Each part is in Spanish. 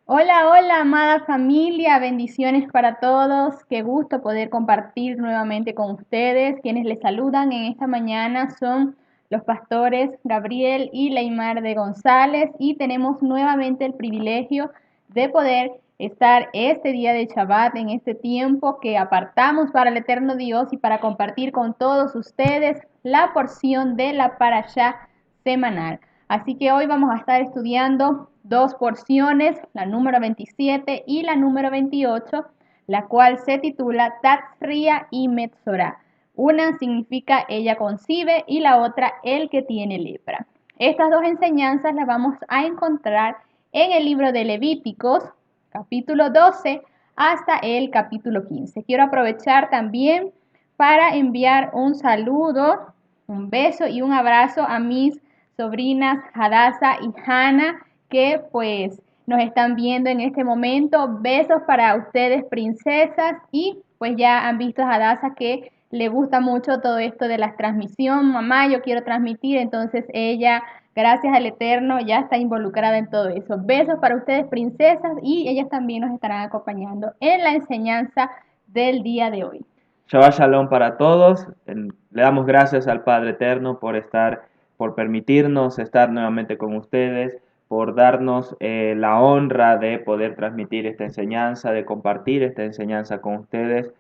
Hola, hola, amada familia, bendiciones para todos. Qué gusto poder compartir nuevamente con ustedes. Quienes les saludan en esta mañana son los pastores Gabriel y Leymar de González y tenemos nuevamente el privilegio de poder estar este día de Shabbat en este tiempo que apartamos para el eterno Dios y para compartir con todos ustedes la porción de la parashá semanal. Así que hoy vamos a estar estudiando dos porciones, la número 27 y la número 28, la cual se titula Tatzria y Metzorah. Una significa ella concibe y la otra el que tiene lepra. Estas dos enseñanzas las vamos a encontrar en el libro de Levíticos, capítulo 12 hasta el capítulo 15. Quiero aprovechar también para enviar un saludo, un beso y un abrazo a mis sobrinas Hadassah y Hannah, que pues nos están viendo en este momento. Besos para ustedes, princesas, y pues ya han visto a Hadassah que le gusta mucho todo esto de la transmisión. Mamá, yo quiero transmitir, entonces ella, gracias al Eterno, ya está involucrada en todo eso. Besos para ustedes, princesas, y ellas también nos estarán acompañando en la enseñanza del día de hoy. Shabbat Shalom para todos. Le damos gracias al Padre Eterno por permitirnos estar nuevamente con ustedes, por darnos la honra de poder transmitir esta enseñanza, de compartir esta enseñanza con ustedes,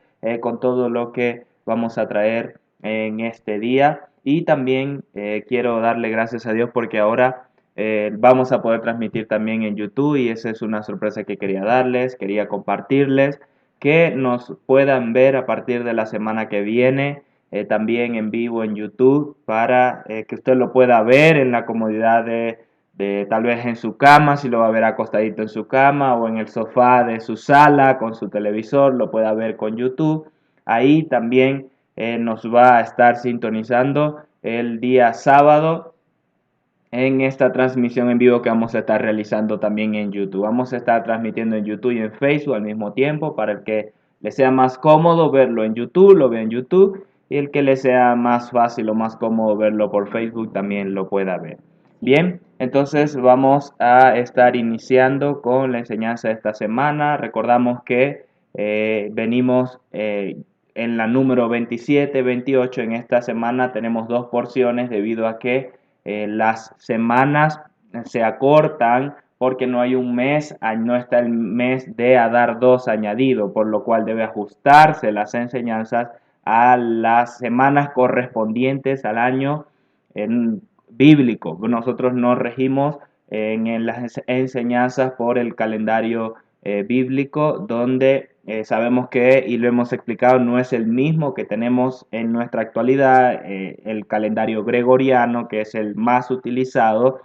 con todo lo que vamos a traer en este día. Y también quiero darle gracias a Dios porque ahora vamos a poder transmitir también en YouTube y esa es una sorpresa que quería darles, quería compartirles que nos puedan ver a partir de la semana que viene, también en vivo en YouTube, para que usted lo pueda ver en la comodidad de tal vez en su cama, si lo va a ver acostadito en su cama o en el sofá de su sala con su televisor, lo pueda ver con YouTube. Ahí también nos va a estar sintonizando el día sábado en esta transmisión en vivo que vamos a estar realizando también en YouTube. Vamos a estar transmitiendo en YouTube y en Facebook al mismo tiempo para el que le sea más cómodo verlo en YouTube, lo ve en YouTube, y el que le sea más fácil o más cómodo verlo por Facebook también lo pueda ver. Bien, entonces vamos a estar iniciando con la enseñanza de esta semana. Recordamos que venimos en la número 27, 28. En esta semana tenemos dos porciones debido a que las semanas se acortan porque no hay un mes, no está el mes de Adar 2 añadido, por lo cual debe ajustarse las enseñanzas a las semanas correspondientes al año bíblico. Nosotros nos regimos en las enseñanzas por el calendario bíblico, donde sabemos que, y lo hemos explicado, no es el mismo que tenemos en nuestra actualidad, el calendario gregoriano, que es el más utilizado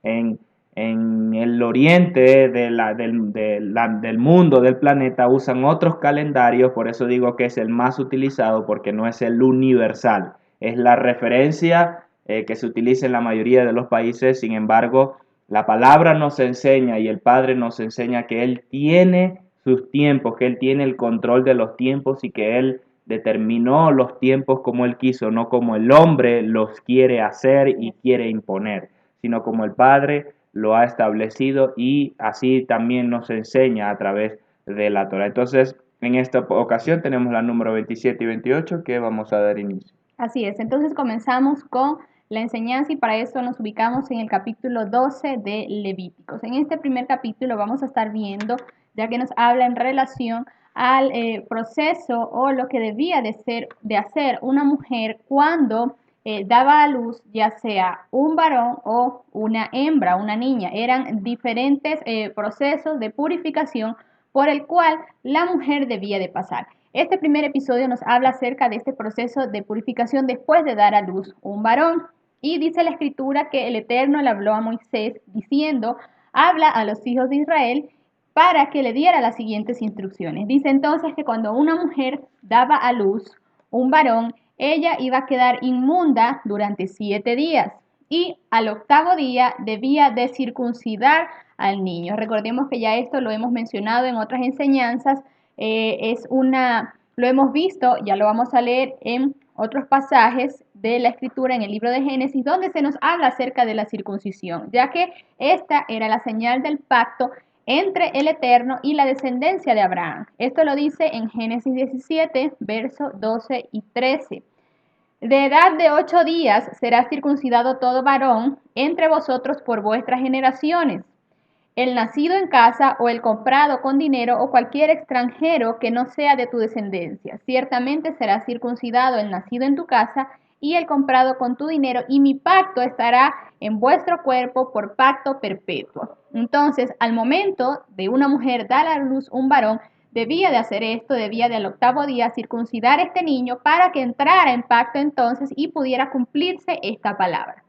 en el oriente del mundo, del planeta, usan otros calendarios, por eso digo que es el más utilizado, porque no es el universal, es la referencia que se utiliza en la mayoría de los países. Sin embargo, la palabra nos enseña y el Padre nos enseña que Él tiene sus tiempos, que Él tiene el control de los tiempos y que Él determinó los tiempos como Él quiso, no como el hombre los quiere hacer y quiere imponer, sino como el Padre lo ha establecido y así también nos enseña a través de la Torah. Entonces, en esta ocasión tenemos la número 27 y 28 que vamos a dar inicio. Así es, entonces comenzamos con la enseñanza y para eso nos ubicamos en el capítulo 12 de Levíticos. En este primer capítulo vamos a estar viendo, ya que nos habla en relación al proceso o lo que debía de hacer una mujer cuando daba a luz, ya sea un varón o una hembra, una niña. Eran diferentes procesos de purificación por el cual la mujer debía de pasar. Este primer episodio nos habla acerca de este proceso de purificación después de dar a luz un varón. Y dice la escritura que el Eterno le habló a Moisés diciendo, habla a los hijos de Israel para que le diera las siguientes instrucciones. Dice entonces que cuando una mujer daba a luz un varón, ella iba a quedar inmunda durante 7 días y al octavo día debía de circuncidar al niño. Recordemos que ya esto lo hemos mencionado en otras enseñanzas, lo hemos visto, ya lo vamos a leer en otros pasajes de la escritura en el libro de Génesis, donde se nos habla acerca de la circuncisión, ya que esta era la señal del pacto entre el Eterno y la descendencia de Abraham. Esto lo dice en Génesis 17, versos 12 y 13. De edad de 8 días será circuncidado todo varón entre vosotros por vuestras generaciones, el nacido en casa o el comprado con dinero o cualquier extranjero que no sea de tu descendencia. Ciertamente será circuncidado el nacido en tu casa y el comprado con tu dinero, y mi pacto estará en vuestro cuerpo por pacto perpetuo. Entonces, al momento de una mujer dar a luz un varón, debía de hacer esto, debía de al 8º día circuncidar a este niño para que entrara en pacto entonces y pudiera cumplirse esta palabra.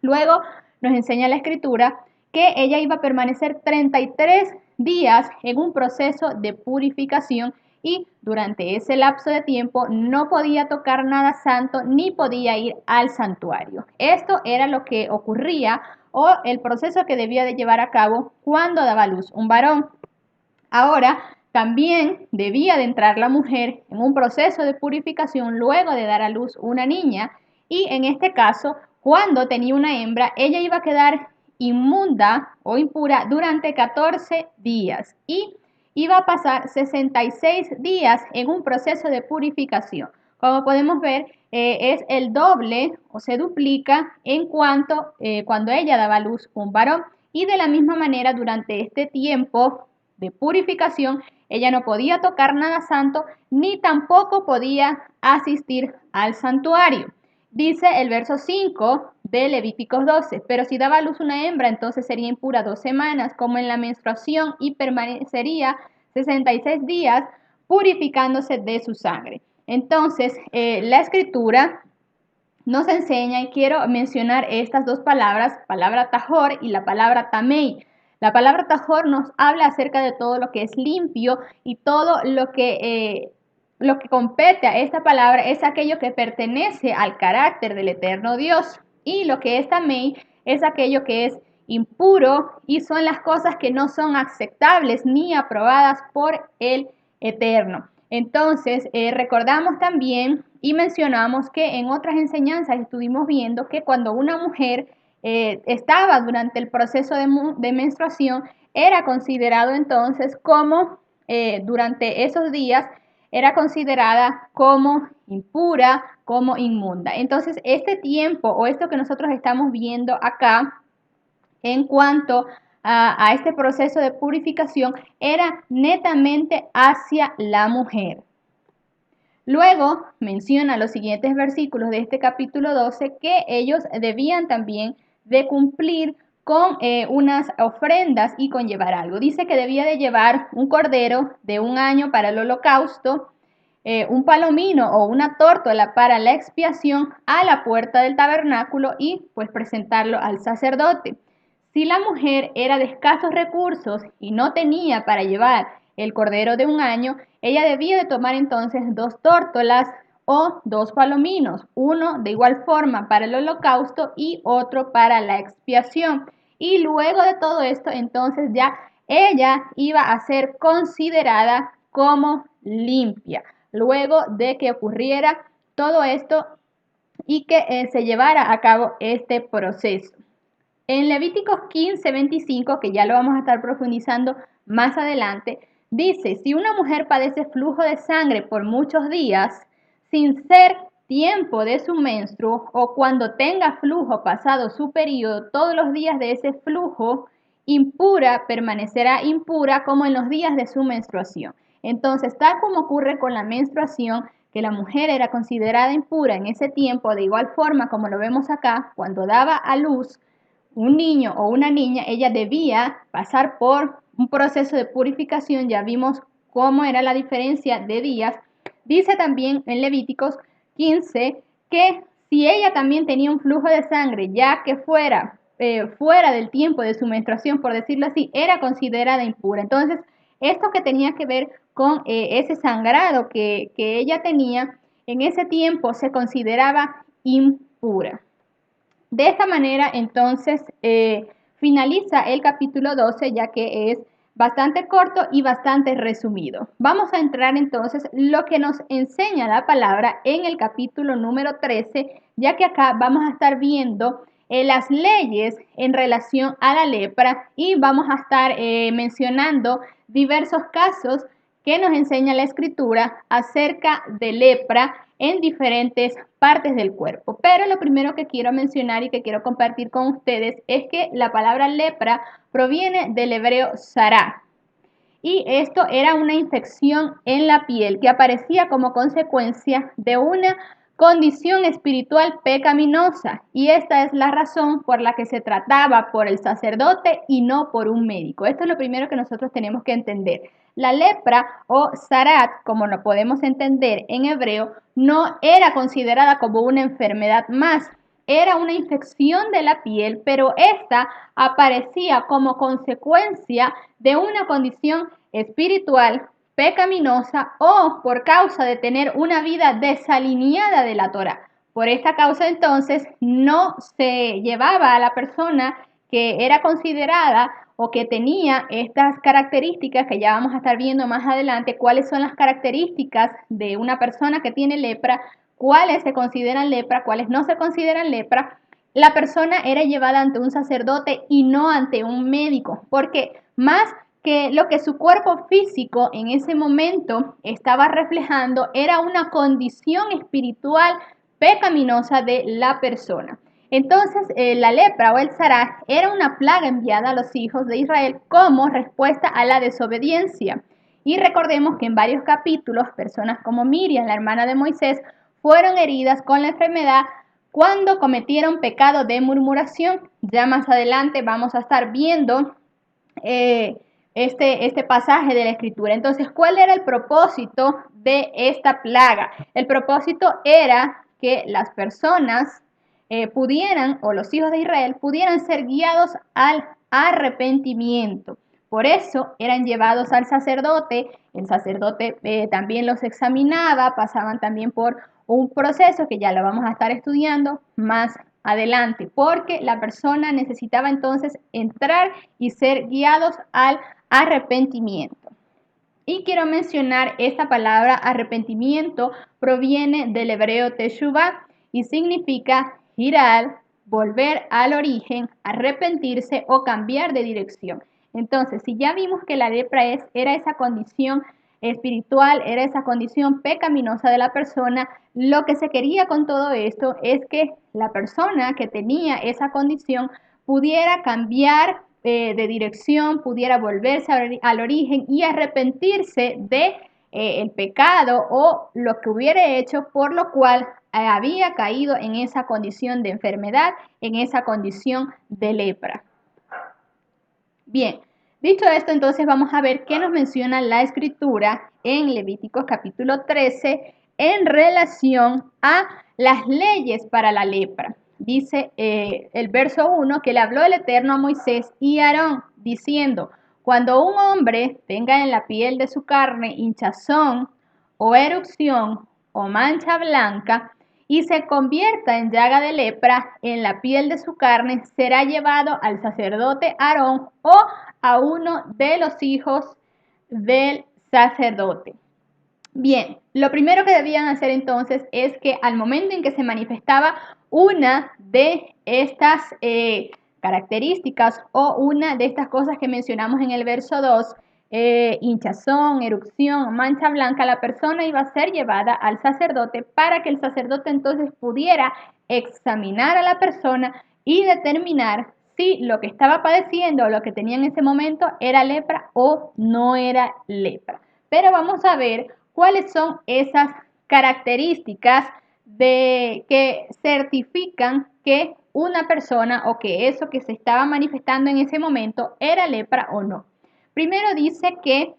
Luego nos enseña la escritura que ella iba a permanecer 33 días en un proceso de purificación, y durante ese lapso de tiempo no podía tocar nada santo ni podía ir al santuario. Esto era lo que ocurría o el proceso que debía de llevar a cabo cuando daba a luz un varón. Ahora, también debía de entrar la mujer en un proceso de purificación luego de dar a luz una niña, y en este caso, cuando tenía una hembra, ella iba a quedar inmunda o impura durante 14 días y iba a pasar 66 días en un proceso de purificación. Como podemos ver, es el doble o se duplica en cuanto cuando ella daba a luz un varón, y de la misma manera durante este tiempo de purificación, ella no podía tocar nada santo ni tampoco podía asistir al santuario. Dice el verso 5 de Levíticos 12, pero si daba a luz una hembra, entonces sería impura 2 semanas, como en la menstruación, y permanecería 66 días purificándose de su sangre. Entonces, la escritura nos enseña, y quiero mencionar estas dos palabras, palabra tajor y la palabra tamei. La palabra tajor nos habla acerca de todo lo que es limpio, y todo lo que compete a esta palabra es aquello que pertenece al carácter del eterno Dios. Y lo que es tamei es aquello que es impuro y son las cosas que no son aceptables ni aprobadas por el eterno. Entonces, recordamos también y mencionamos que en otras enseñanzas estuvimos viendo que cuando una mujer estaba durante el proceso de menstruación, era considerado entonces como, durante esos días, era considerada como impura, como inmunda. Entonces, este tiempo o esto que nosotros estamos viendo acá en cuanto a este proceso de purificación era netamente hacia la mujer. Luego menciona los siguientes versículos de este capítulo 12 que ellos debían también de cumplir con unas ofrendas y con llevar algo. Dice que debía de llevar un cordero de 1 año para el holocausto, un palomino o una tórtola para la expiación a la puerta del tabernáculo y pues presentarlo al sacerdote. Si la mujer era de escasos recursos y no tenía para llevar el cordero de 1 año, ella debía de tomar entonces 2 tórtolas o 2 palominos, uno de igual forma para el holocausto y otro para la expiación. Y luego de todo esto, entonces ya ella iba a ser considerada como limpia, luego de que ocurriera todo esto y que se llevara a cabo este proceso. En Levíticos 15:25, que ya lo vamos a estar profundizando más adelante, dice, si una mujer padece flujo de sangre por muchos días, sin ser tiempo de su menstruo, o cuando tenga flujo pasado su periodo, todos los días de ese flujo, impura, permanecerá impura como en los días de su menstruación. Entonces, tal como ocurre con la menstruación, que la mujer era considerada impura en ese tiempo, de igual forma como lo vemos acá, cuando daba a luz un niño o una niña, ella debía pasar por un proceso de purificación. Ya vimos cómo era la diferencia de días. Dice también en Levíticos 15 que si ella también tenía un flujo de sangre, ya que fuera fuera del tiempo de su menstruación, por decirlo así, era considerada impura. Entonces, esto que tenía que ver con ese sangrado que ella tenía, en ese tiempo se consideraba impura. De esta manera, entonces, finaliza el capítulo 12, ya que es bastante corto y bastante resumido. Vamos a entrar entonces lo que nos enseña la palabra en el capítulo número 13, ya que acá vamos a estar viendo las leyes en relación a la lepra y vamos a estar mencionando diversos casos que nos enseña la escritura acerca de lepra en diferentes partes del cuerpo. Pero lo primero que quiero mencionar y que quiero compartir con ustedes es que la palabra lepra proviene del hebreo sará. Y esto era una infección en la piel que aparecía como consecuencia de una condición espiritual pecaminosa. Y esta es la razón por la que se trataba por el sacerdote y no por un médico. Esto es lo primero que nosotros tenemos que entender. La lepra o zarat, como lo podemos entender en hebreo, no era considerada como una enfermedad más. Era una infección de la piel, pero esta aparecía como consecuencia de una condición espiritual pecaminosa o por causa de tener una vida desalineada de la Torá. Por esta causa entonces no se llevaba a la persona que era considerada o que tenía estas características que ya vamos a estar viendo más adelante, cuáles son las características de una persona que tiene lepra, cuáles se consideran lepra, cuáles no se consideran lepra. La persona era llevada ante un sacerdote y no ante un médico, porque más que lo que su cuerpo físico en ese momento estaba reflejando era una condición espiritual pecaminosa de la persona. Entonces, la lepra o el zará era una plaga enviada a los hijos de Israel como respuesta a la desobediencia. Y recordemos que en varios capítulos, personas como Miriam, la hermana de Moisés, fueron heridas con la enfermedad cuando cometieron pecado de murmuración. Ya más adelante vamos a estar viendo este pasaje de la escritura. Entonces, ¿cuál era el propósito de esta plaga? El propósito era que las personas pudieran, o los hijos de Israel, pudieran ser guiados al arrepentimiento. Por eso eran llevados al sacerdote, el sacerdote también los examinaba, pasaban también por un proceso que ya lo vamos a estar estudiando más adelante, porque la persona necesitaba entonces entrar y ser guiados al arrepentimiento. Y quiero mencionar esta palabra arrepentimiento proviene del hebreo teshuvah y significa girar, volver al origen, arrepentirse o cambiar de dirección. Entonces, si ya vimos que la lepra era esa condición espiritual, era esa condición pecaminosa de la persona, lo que se quería con todo esto es que la persona que tenía esa condición pudiera cambiar de dirección, pudiera volverse al origen y arrepentirse de el pecado o lo que hubiera hecho, por lo cual había caído en esa condición de enfermedad, en esa condición de lepra. Bien, dicho esto, entonces vamos a ver qué nos menciona la escritura en Levíticos capítulo 13 en relación a las leyes para la lepra. Dice el verso 1 que le habló el Eterno a Moisés y a Aarón, diciendo: cuando un hombre tenga en la piel de su carne hinchazón o erupción o mancha blanca y se convierta en llaga de lepra en la piel de su carne, será llevado al sacerdote Aarón o a uno de los hijos del sacerdote. Bien, lo primero que debían hacer entonces es que al momento en que se manifestaba una de estas características o una de estas cosas que mencionamos en el verso 2, hinchazón, erupción, mancha blanca, la persona iba a ser llevada al sacerdote para que el sacerdote entonces pudiera examinar a la persona y determinar si lo que estaba padeciendo o lo que tenía en ese momento era lepra o no era lepra. Pero vamos a ver cuáles son esas características que certifican que una persona o que eso que se estaba manifestando en ese momento era lepra o no. Primero dice que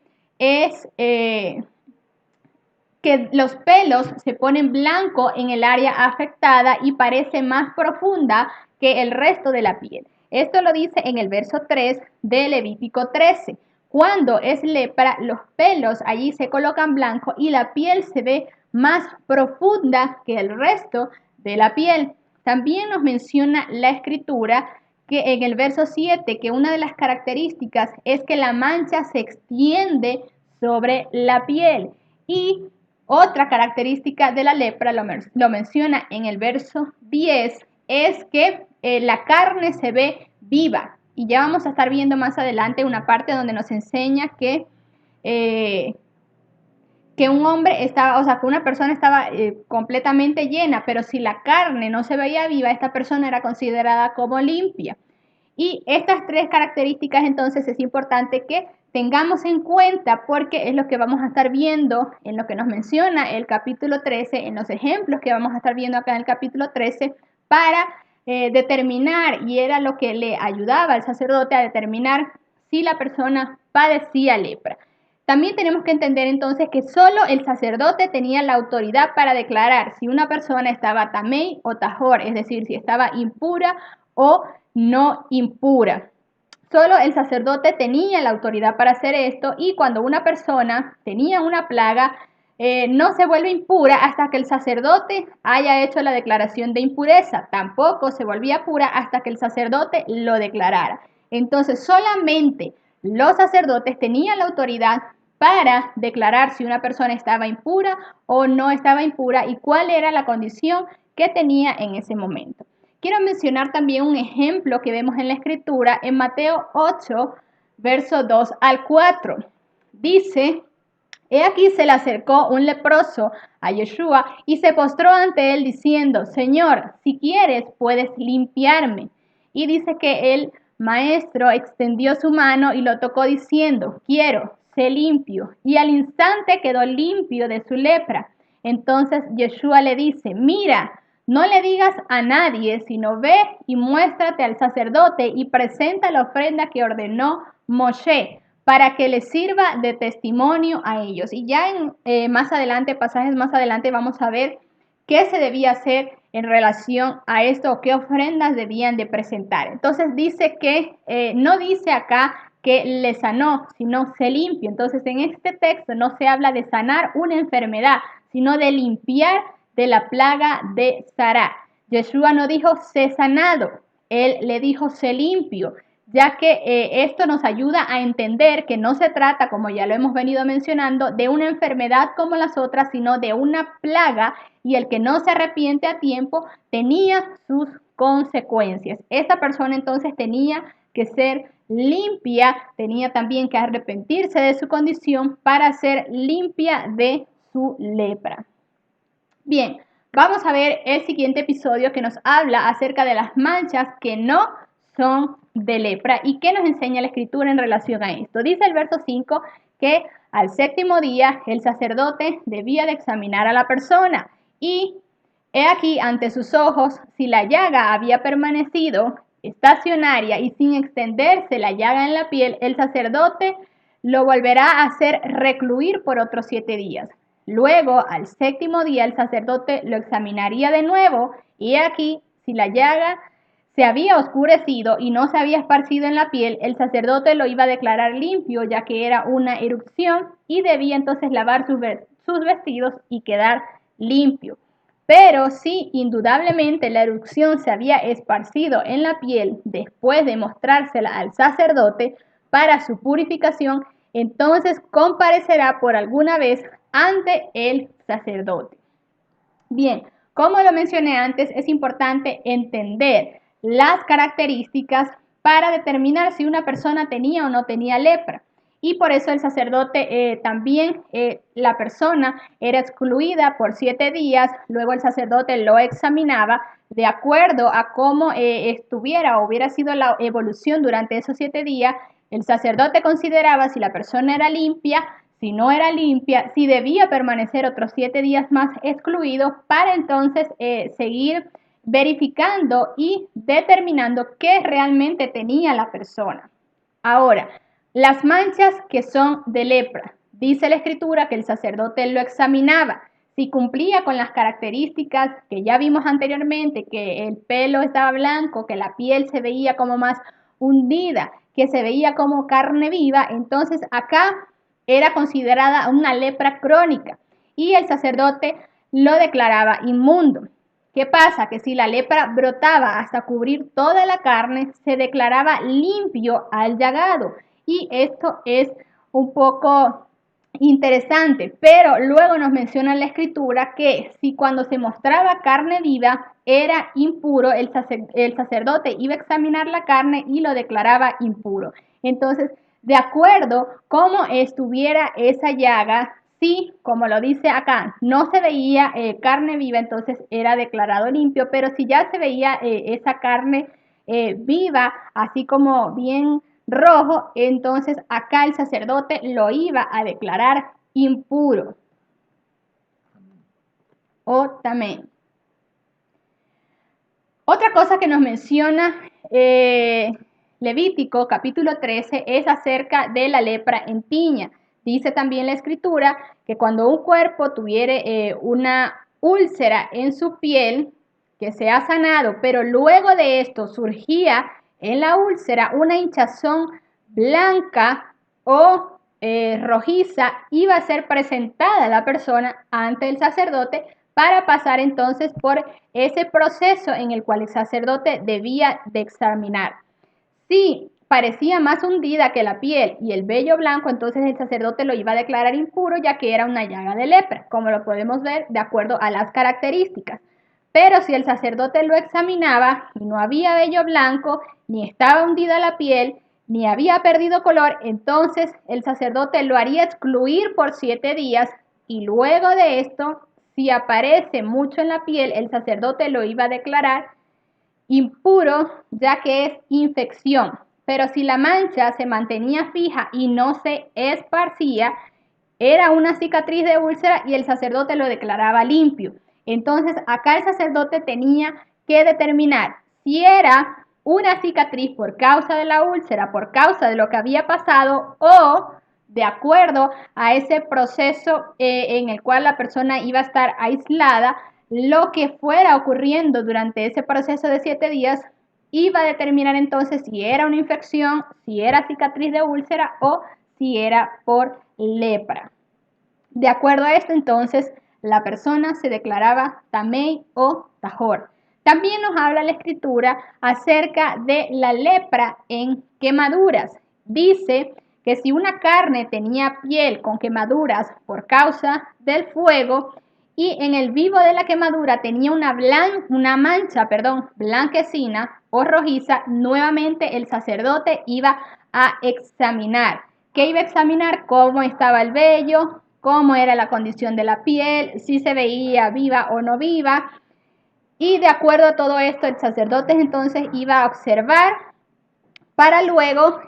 que los pelos se ponen blanco en el área afectada y parece más profunda que el resto de la piel. Esto lo dice en el verso 3 de Levítico 13. Cuando es lepra, los pelos allí se colocan blanco y la piel se ve más profunda que el resto de la piel. También nos menciona la escritura que en el verso 7 que una de las características es que la mancha se extiende sobre la piel. Y otra característica de la lepra, lo menciona en el verso 10, es que la carne se ve viva. Y ya vamos a estar viendo más adelante una parte donde nos enseña que un hombre estaba, o sea, que una persona estaba completamente llena, pero si la carne no se veía viva, esta persona era considerada como limpia. Y estas tres características entonces es importante que tengamos en cuenta porque es lo que vamos a estar viendo en lo que nos menciona el capítulo 13, en los ejemplos que vamos a estar viendo acá en el capítulo 13 para determinar, y era lo que le ayudaba al sacerdote a determinar si la persona padecía lepra. También tenemos que entender entonces que solo el sacerdote tenía la autoridad para declarar si una persona estaba tamei o tajor, es decir, si estaba impura o no impura. Solo el sacerdote tenía la autoridad para hacer esto y cuando una persona tenía una plaga, no se vuelve impura hasta que el sacerdote haya hecho la declaración de impureza. Tampoco se volvía pura hasta que el sacerdote lo declarara. Entonces, solamente los sacerdotes tenían la autoridad para declarar si una persona estaba impura o no estaba impura y cuál era la condición que tenía en ese momento. Quiero mencionar también un ejemplo que vemos en la Escritura en Mateo 8, verso 2 al 4. Dice: He aquí se le acercó un leproso a Yeshua y se postró ante él diciendo: Señor, si quieres, puedes limpiarme. Y dice que el maestro extendió su mano y lo tocó diciendo: Quiero, sé limpio. Y al instante quedó limpio de su lepra. Entonces Yeshua le dice: Mira, no le digas a nadie, sino ve y muéstrate al sacerdote y presenta la ofrenda que ordenó Moshe, para que les sirva de testimonio a ellos. Y ya en más adelante, pasajes más adelante, vamos a ver qué se debía hacer en relación a esto o qué ofrendas debían de presentar. Entonces dice que, no dice acá que le sanó, sino se limpió. Entonces en este texto no se habla de sanar una enfermedad, sino de limpiar de la plaga de Sará. Yeshua no dijo sé sanado, él le dijo sé limpio, ya que esto nos ayuda a entender que no se trata, como ya lo hemos venido mencionando, de una enfermedad como las otras, sino de una plaga, y el que no se arrepiente a tiempo tenía sus consecuencias. Esta persona entonces tenía que ser limpia, tenía también que arrepentirse de su condición para ser limpia de su lepra. Bien, vamos a ver el siguiente episodio que nos habla acerca de las manchas que no son de lepra y qué nos enseña la escritura en relación a esto. Dice el verso 5 que al séptimo día el sacerdote debía de examinar a la persona y he aquí ante sus ojos si la llaga había permanecido estacionaria y sin extenderse la llaga en la piel, el sacerdote lo volverá a hacer recluir por otros 7 días. Luego, al séptimo día, el sacerdote lo examinaría de nuevo y aquí, si la llaga se había oscurecido y no se había esparcido en la piel, el sacerdote lo iba a declarar limpio, ya que era una erupción y debía entonces lavar sus vestidos y quedar limpio. Pero si indudablemente la erupción se había esparcido en la piel después de mostrársela al sacerdote para su purificación, entonces comparecerá por alguna vez ante el sacerdote. Bien, como lo mencioné antes, es importante entender las características para determinar si una persona tenía o no tenía lepra. Y por eso el sacerdote también, la persona era excluida por 7 días, luego el sacerdote lo examinaba de acuerdo a cómo estuviera o hubiera sido la evolución durante esos 7 días. El sacerdote consideraba si la persona era limpia, si no era limpia, si debía permanecer otros 7 días más excluido para entonces seguir verificando y determinando qué realmente tenía la persona. Ahora, las manchas que son de lepra. Dice la escritura que el sacerdote lo examinaba. Si cumplía con las características que ya vimos anteriormente, que el pelo estaba blanco, que la piel se veía como más hundida, que se veía como carne viva, entonces acá era considerada una lepra crónica y el sacerdote lo declaraba inmundo. ¿Qué pasa? Que si la lepra brotaba hasta cubrir toda la carne, se declaraba limpio al llagado. Y esto es un poco Interesante, pero luego nos menciona la escritura que si cuando se mostraba carne viva era impuro, el sacerdote iba a examinar la carne y lo declaraba impuro. Entonces, de acuerdo cómo estuviera esa llaga, si, como lo dice acá, no se veía carne viva, entonces era declarado limpio, pero si ya se veía esa carne viva, así como bien rojo, entonces acá el sacerdote lo iba a declarar impuro. O también. Otra cosa que nos menciona Levítico capítulo 13 es acerca de la lepra en tiña. Dice también la escritura que cuando un cuerpo tuviera una úlcera en su piel, que se ha sanado, pero luego de esto surgía en la úlcera una hinchazón blanca o rojiza, iba a ser presentada la persona ante el sacerdote para pasar entonces por ese proceso en el cual el sacerdote debía de examinar. Si parecía más hundida que la piel y el vello blanco, entonces el sacerdote lo iba a declarar impuro, ya que era una llaga de lepra, como lo podemos ver de acuerdo a las características. Pero si el sacerdote lo examinaba y no había vello blanco, ni estaba hundida la piel, ni había perdido color, entonces el sacerdote lo haría excluir por 7 días y luego de esto, si aparece mucho en la piel, el sacerdote lo iba a declarar impuro, ya que es infección. Pero si la mancha se mantenía fija y no se esparcía, era una cicatriz de úlcera y el sacerdote lo declaraba limpio. Entonces, acá el sacerdote tenía que determinar si era una cicatriz por causa de la úlcera, por causa de lo que había pasado o de acuerdo a ese proceso en el cual la persona iba a estar aislada, lo que fuera ocurriendo durante ese proceso de 7 días iba a determinar entonces si era una infección, si era cicatriz de úlcera o si era por lepra. De acuerdo a esto, entonces, la persona se declaraba tamei o tajor. También nos habla la escritura acerca de la lepra en quemaduras. Dice que si una carne tenía piel con quemaduras por causa del fuego y en el vivo de la quemadura tenía una mancha blanquecina o rojiza, nuevamente el sacerdote iba a examinar. ¿Qué iba a examinar? Cómo estaba el vello, cómo era la condición de la piel, si se veía viva o no viva. Y de acuerdo a todo esto, el sacerdote entonces iba a observar para luego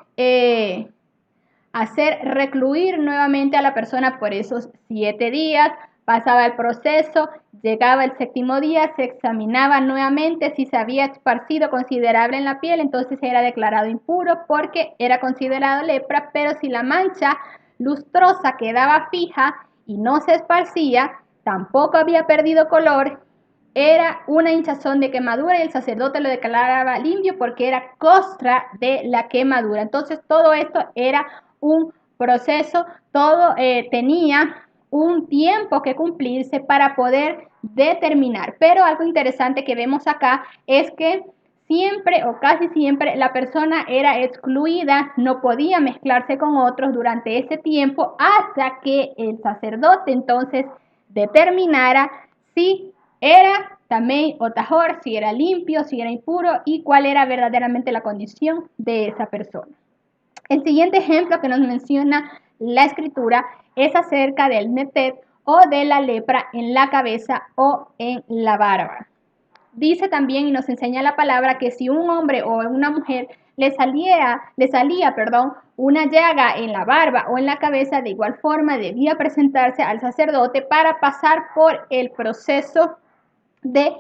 hacer recluir nuevamente a la persona por esos 7 días. Pasaba el proceso, llegaba el 7º día, se examinaba nuevamente si se había esparcido considerable en la piel, entonces era declarado impuro porque era considerado lepra, pero si la mancha lustrosa quedaba fija y no se esparcía, tampoco había perdido color, era una hinchazón de quemadura y el sacerdote lo declaraba limpio porque era costra de la quemadura. Entonces todo esto era un proceso, todo tenía un tiempo que cumplirse para poder determinar. Pero algo interesante que vemos acá es que siempre o casi siempre la persona era excluida, no podía mezclarse con otros durante ese tiempo hasta que el sacerdote entonces determinara si era tamei o tajor, si era limpio, si era impuro y cuál era verdaderamente la condición de esa persona. El siguiente ejemplo que nos menciona la escritura es acerca del netet o de la lepra en la cabeza o en la barba. Dice también y nos enseña la palabra que si un hombre o una mujer le salía, una llaga en la barba o en la cabeza, de igual forma debía presentarse al sacerdote para pasar por el proceso de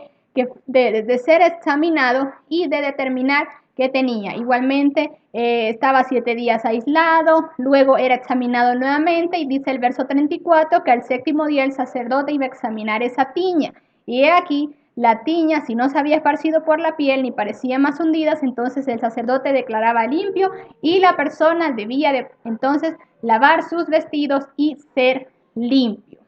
ser examinado y de determinar qué tenía. Igualmente estaba 7 días aislado, luego era examinado nuevamente y dice el verso 34 que al 7º día el sacerdote iba a examinar esa tiña. Y he aquí, la tiña, si no se había esparcido por la piel ni parecía más hundidas, entonces el sacerdote declaraba limpio y la persona debía de entonces lavar sus vestidos y ser limpio.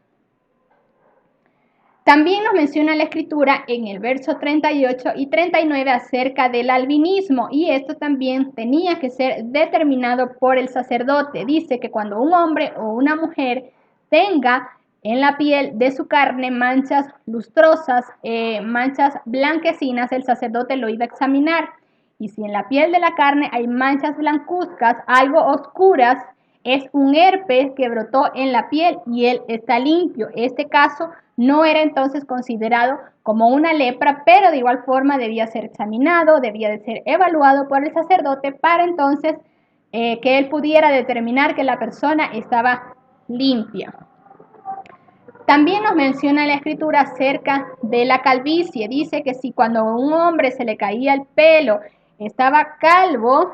También nos menciona la escritura en el verso 38 y 39 acerca del albinismo, y esto también tenía que ser determinado por el sacerdote. Dice que cuando un hombre o una mujer tenga en la piel de su carne manchas lustrosas, manchas blanquecinas, el sacerdote lo iba a examinar. Y si en la piel de la carne hay manchas blancuzcas, algo oscuras, es un herpes que brotó en la piel y él está limpio. Este caso no era entonces considerado como una lepra, pero de igual forma debía ser examinado, debía de ser evaluado por el sacerdote para entonces que él pudiera determinar que la persona estaba limpia. También nos menciona la escritura acerca de la calvicie. Dice que si cuando a un hombre se le caía el pelo estaba calvo,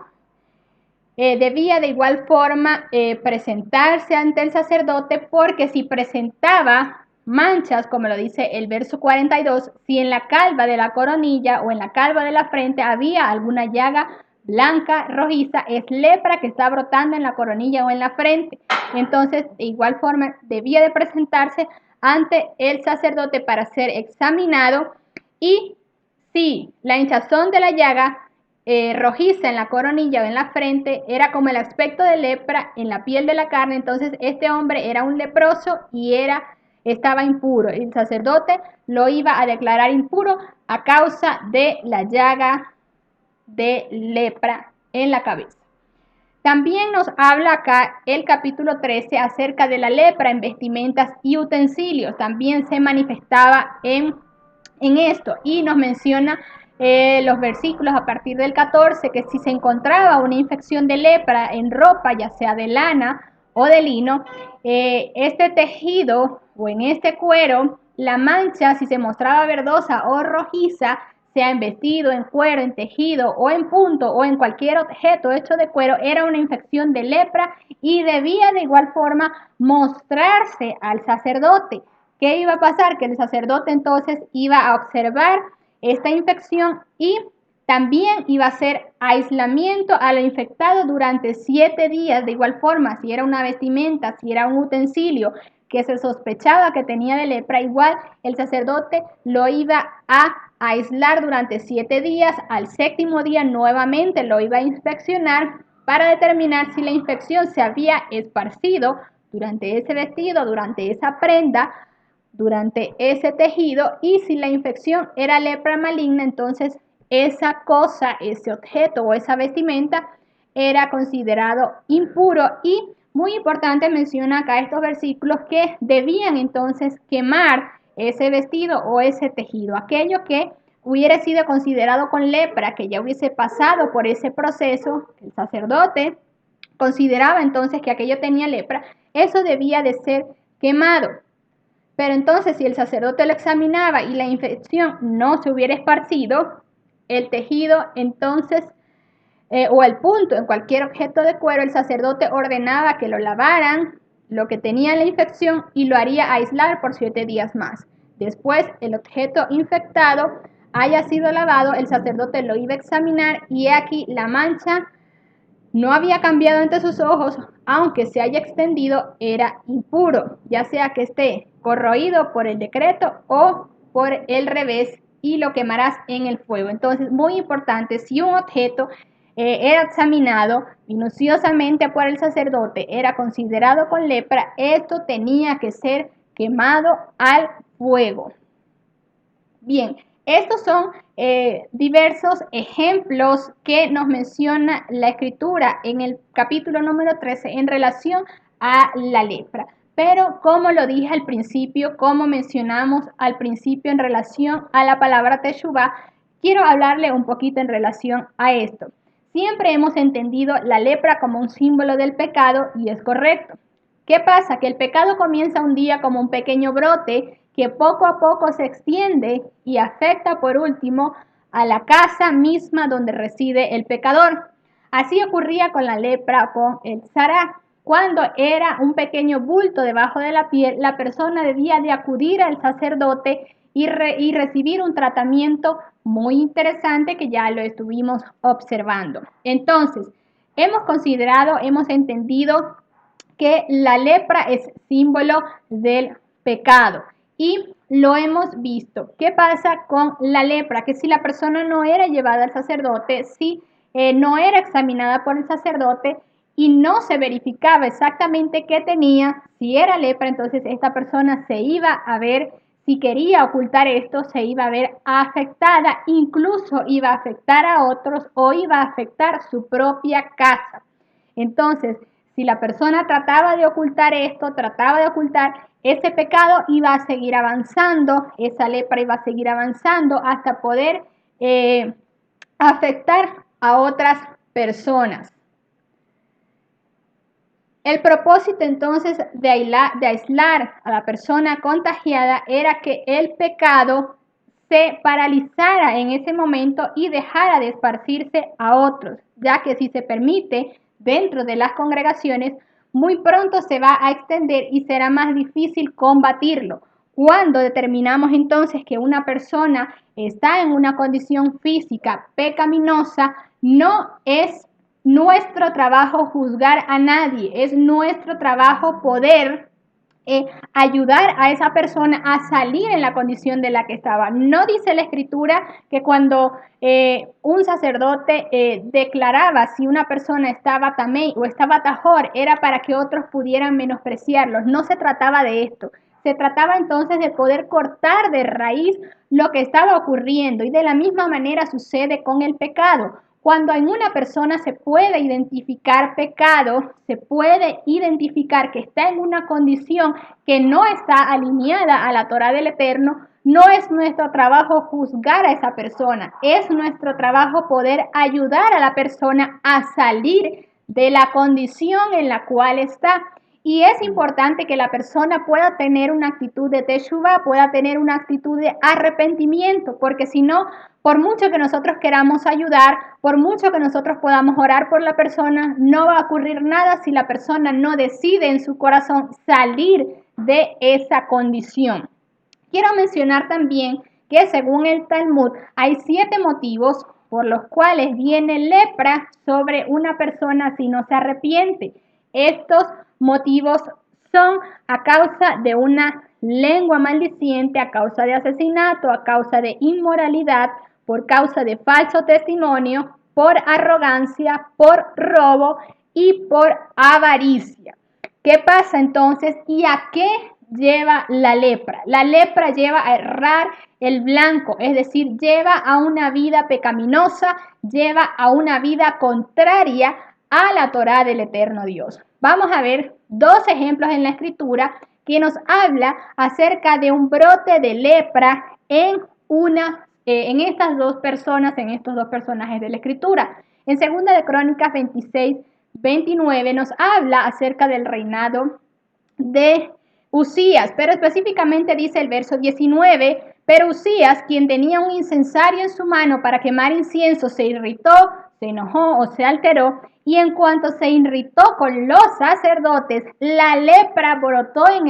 debía de igual forma presentarse ante el sacerdote, porque si presentaba manchas, como lo dice el verso 42, si en la calva de la coronilla o en la calva de la frente había alguna llaga blanca, rojiza, es lepra que está brotando en la coronilla o en la frente. Entonces, de igual forma, debía de presentarse ante el sacerdote para ser examinado, y si la hinchazón de la llaga rojiza en la coronilla o en la frente era como el aspecto de lepra en la piel de la carne, entonces este hombre era un leproso y estaba impuro. El sacerdote lo iba a declarar impuro a causa de la llaga de lepra en la cabeza. También nos habla acá el capítulo 13 acerca de la lepra en vestimentas y utensilios. También se manifestaba en esto, y nos menciona los versículos a partir del 14 que si se encontraba una infección de lepra en ropa, ya sea de lana o de lino, este tejido o en este cuero, la mancha, si se mostraba verdosa o rojiza, sea en vestido, en cuero, en tejido o en punto o en cualquier objeto hecho de cuero, era una infección de lepra y debía de igual forma mostrarse al sacerdote. ¿Qué iba a pasar? Que el sacerdote entonces iba a observar esta infección y también iba a hacer aislamiento al infectado durante 7 días. De igual forma, si era una vestimenta, si era un utensilio que se sospechaba que tenía de lepra, igual el sacerdote lo iba a aislar durante 7 días. Al 7º día nuevamente lo iba a inspeccionar para determinar si la infección se había esparcido durante ese vestido, durante esa prenda, durante ese tejido, y si la infección era lepra maligna, entonces esa cosa, ese objeto o esa vestimenta era considerado impuro. Y muy importante, menciona acá estos versículos que debían entonces quemar ese vestido o ese tejido, aquello que hubiera sido considerado con lepra, que ya hubiese pasado por ese proceso, el sacerdote consideraba entonces que aquello tenía lepra, eso debía de ser quemado. Pero entonces, si el sacerdote lo examinaba y la infección no se hubiera esparcido, el tejido entonces, o el punto en cualquier objeto de cuero, el sacerdote ordenaba que lo lavaran, lo que tenía la infección, y lo haría aislar por 7 días más. Después, el objeto infectado haya sido lavado, el sacerdote lo iba a examinar y aquí la mancha no había cambiado ante sus ojos, aunque se haya extendido, era impuro, ya sea que esté corroído por el decreto o por el revés, y lo quemarás en el fuego. Entonces, muy importante, si un objeto era examinado minuciosamente por el sacerdote, era considerado con lepra, esto tenía que ser quemado al fuego. Bien, estos son diversos ejemplos que nos menciona la escritura en el capítulo número 13 en relación a la lepra. Pero como lo dije al principio, como mencionamos al principio en relación a la palabra teshuvá, quiero hablarle un poquito en relación a esto. Siempre hemos entendido la lepra como un símbolo del pecado y es correcto. ¿Qué pasa? Que el pecado comienza un día como un pequeño brote que poco a poco se extiende y afecta por último a la casa misma donde reside el pecador. Así ocurría con la lepra, con el tzará. Cuando era un pequeño bulto debajo de la piel, la persona debía de acudir al sacerdote y recibir un tratamiento muy interesante que ya lo estuvimos observando. Entonces, hemos considerado, hemos entendido que la lepra es símbolo del pecado y lo hemos visto. ¿Qué pasa con la lepra? Que si la persona no era llevada al sacerdote, si no era examinada por el sacerdote y no se verificaba exactamente qué tenía, si era lepra, entonces esta persona se iba a ver, si quería ocultar esto, se iba a ver afectada, incluso iba a afectar a otros o iba a afectar su propia casa. Entonces, si la persona trataba de ocultar esto, trataba de ocultar ese pecado, iba a seguir avanzando, esa lepra iba a seguir avanzando hasta poder afectar a otras personas. El propósito entonces de aislar a la persona contagiada era que el pecado se paralizara en ese momento y dejara de esparcirse a otros, ya que si se permite dentro de las congregaciones, muy pronto se va a extender y será más difícil combatirlo. Cuando determinamos entonces que una persona está en una condición física pecaminosa, no es nuestro trabajo juzgar a nadie, es nuestro trabajo poder ayudar a esa persona a salir en la condición de la que estaba. No dice la escritura que cuando un sacerdote declaraba si una persona estaba tamei o estaba tajor, era para que otros pudieran menospreciarlos. No se trataba de esto. Se trataba entonces de poder cortar de raíz lo que estaba ocurriendo, y de la misma manera sucede con el pecado. Cuando en una persona se puede identificar pecado, se puede identificar que está en una condición que no está alineada a la Torá del Eterno, no es nuestro trabajo juzgar a esa persona, es nuestro trabajo poder ayudar a la persona a salir de la condición en la cual está. Y es importante que la persona pueda tener una actitud de teshuvá, pueda tener una actitud de arrepentimiento, porque si no, por mucho que nosotros queramos ayudar, por mucho que nosotros podamos orar por la persona, no va a ocurrir nada si la persona no decide en su corazón salir de esa condición. Quiero mencionar también que según el Talmud hay 7 motivos por los cuales viene lepra sobre una persona si no se arrepiente. Estos motivos son a causa de una lengua maldiciente, a causa de asesinato, a causa de inmoralidad, por causa de falso testimonio, por arrogancia, por robo y por avaricia. ¿Qué pasa entonces y a qué lleva la lepra? La lepra lleva a errar el blanco, es decir, lleva a una vida pecaminosa, lleva a una vida contraria a la Torá del Eterno Dios. Vamos a ver 2 ejemplos en la Escritura que nos habla acerca de un brote de lepra en estas 2 personas, en estos 2 personajes de la Escritura. En 2 de Crónicas 26-29 nos habla acerca del reinado de Usías, pero específicamente dice el verso 19, pero Usías, quien tenía un incensario en su mano para quemar incienso, se irritó, se enojó o se alteró, y en cuanto se irritó con los sacerdotes, la lepra brotó en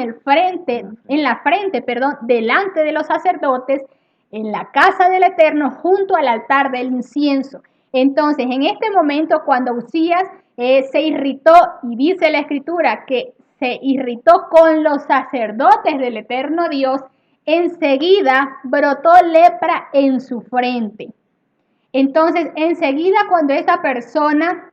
la frente, delante de los sacerdotes, en la casa del Eterno, junto al altar del incienso. Entonces, en este momento, cuando Usías se irritó, y dice la Escritura que se irritó con los sacerdotes del Eterno Dios, enseguida brotó lepra en su frente. Entonces, enseguida cuando esa persona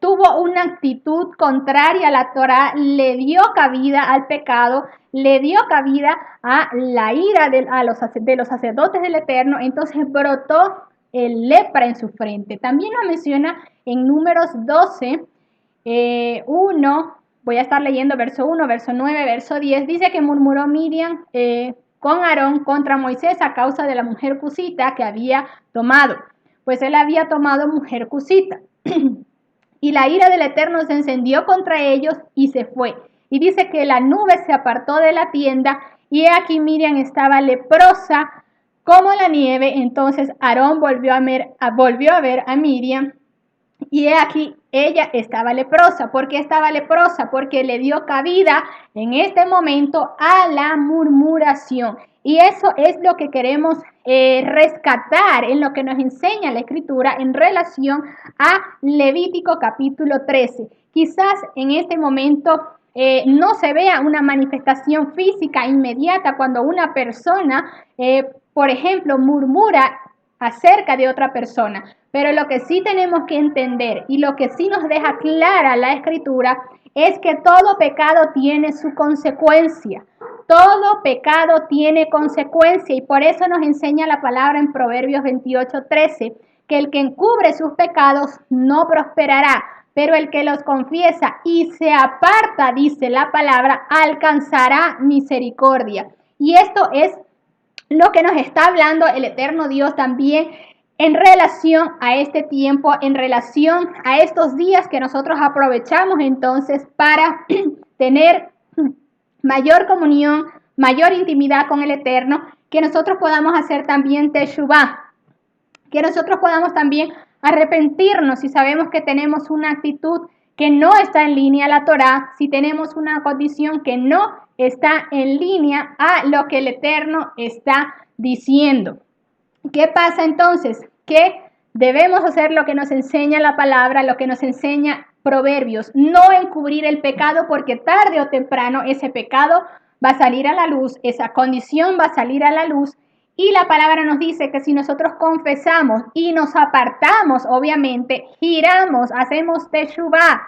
tuvo una actitud contraria a la Torá, le dio cabida al pecado, le dio cabida a la ira de los sacerdotes del Eterno, entonces brotó lepra en su frente. También lo menciona en Números 12, 1, voy a estar leyendo verso 1, verso 9, verso 10, dice que murmuró Miriam con Aarón contra Moisés a causa de la mujer cusita que había tomado, pues él había tomado mujer cusita. Y la ira del Eterno se encendió contra ellos y se fue. Y dice que la nube se apartó de la tienda y he aquí Miriam estaba leprosa como la nieve. Entonces Aarón volvió a ver a Miriam y he aquí ella estaba leprosa. ¿Por qué estaba leprosa? Porque le dio cabida en este momento a la murmuración. Y eso es lo que queremos rescatar en lo que nos enseña la Escritura en relación a Levítico capítulo 13. Quizás en este momento no se vea una manifestación física inmediata cuando una persona, por ejemplo, murmura acerca de otra persona. Pero lo que sí tenemos que entender y lo que sí nos deja clara la Escritura es que todo pecado tiene su consecuencia. Todo pecado tiene consecuencia y por eso nos enseña la palabra en Proverbios 28:13, que el que encubre sus pecados no prosperará, pero el que los confiesa y se aparta, dice la palabra, alcanzará misericordia. Y esto es lo que nos está hablando el eterno Dios también en relación a este tiempo, en relación a estos días que nosotros aprovechamos entonces para tener mayor comunión, mayor intimidad con el Eterno, que nosotros podamos hacer también Teshuvah, que nosotros podamos también arrepentirnos si sabemos que tenemos una actitud que no está en línea a la Torá, si tenemos una condición que no está en línea a lo que el Eterno está diciendo. ¿Qué pasa entonces? Que debemos hacer lo que nos enseña la palabra, lo que nos enseña Proverbios, no encubrir el pecado porque tarde o temprano ese pecado va a salir a la luz, esa condición va a salir a la luz y la palabra nos dice que si nosotros confesamos y nos apartamos, obviamente, giramos, hacemos teshuvah,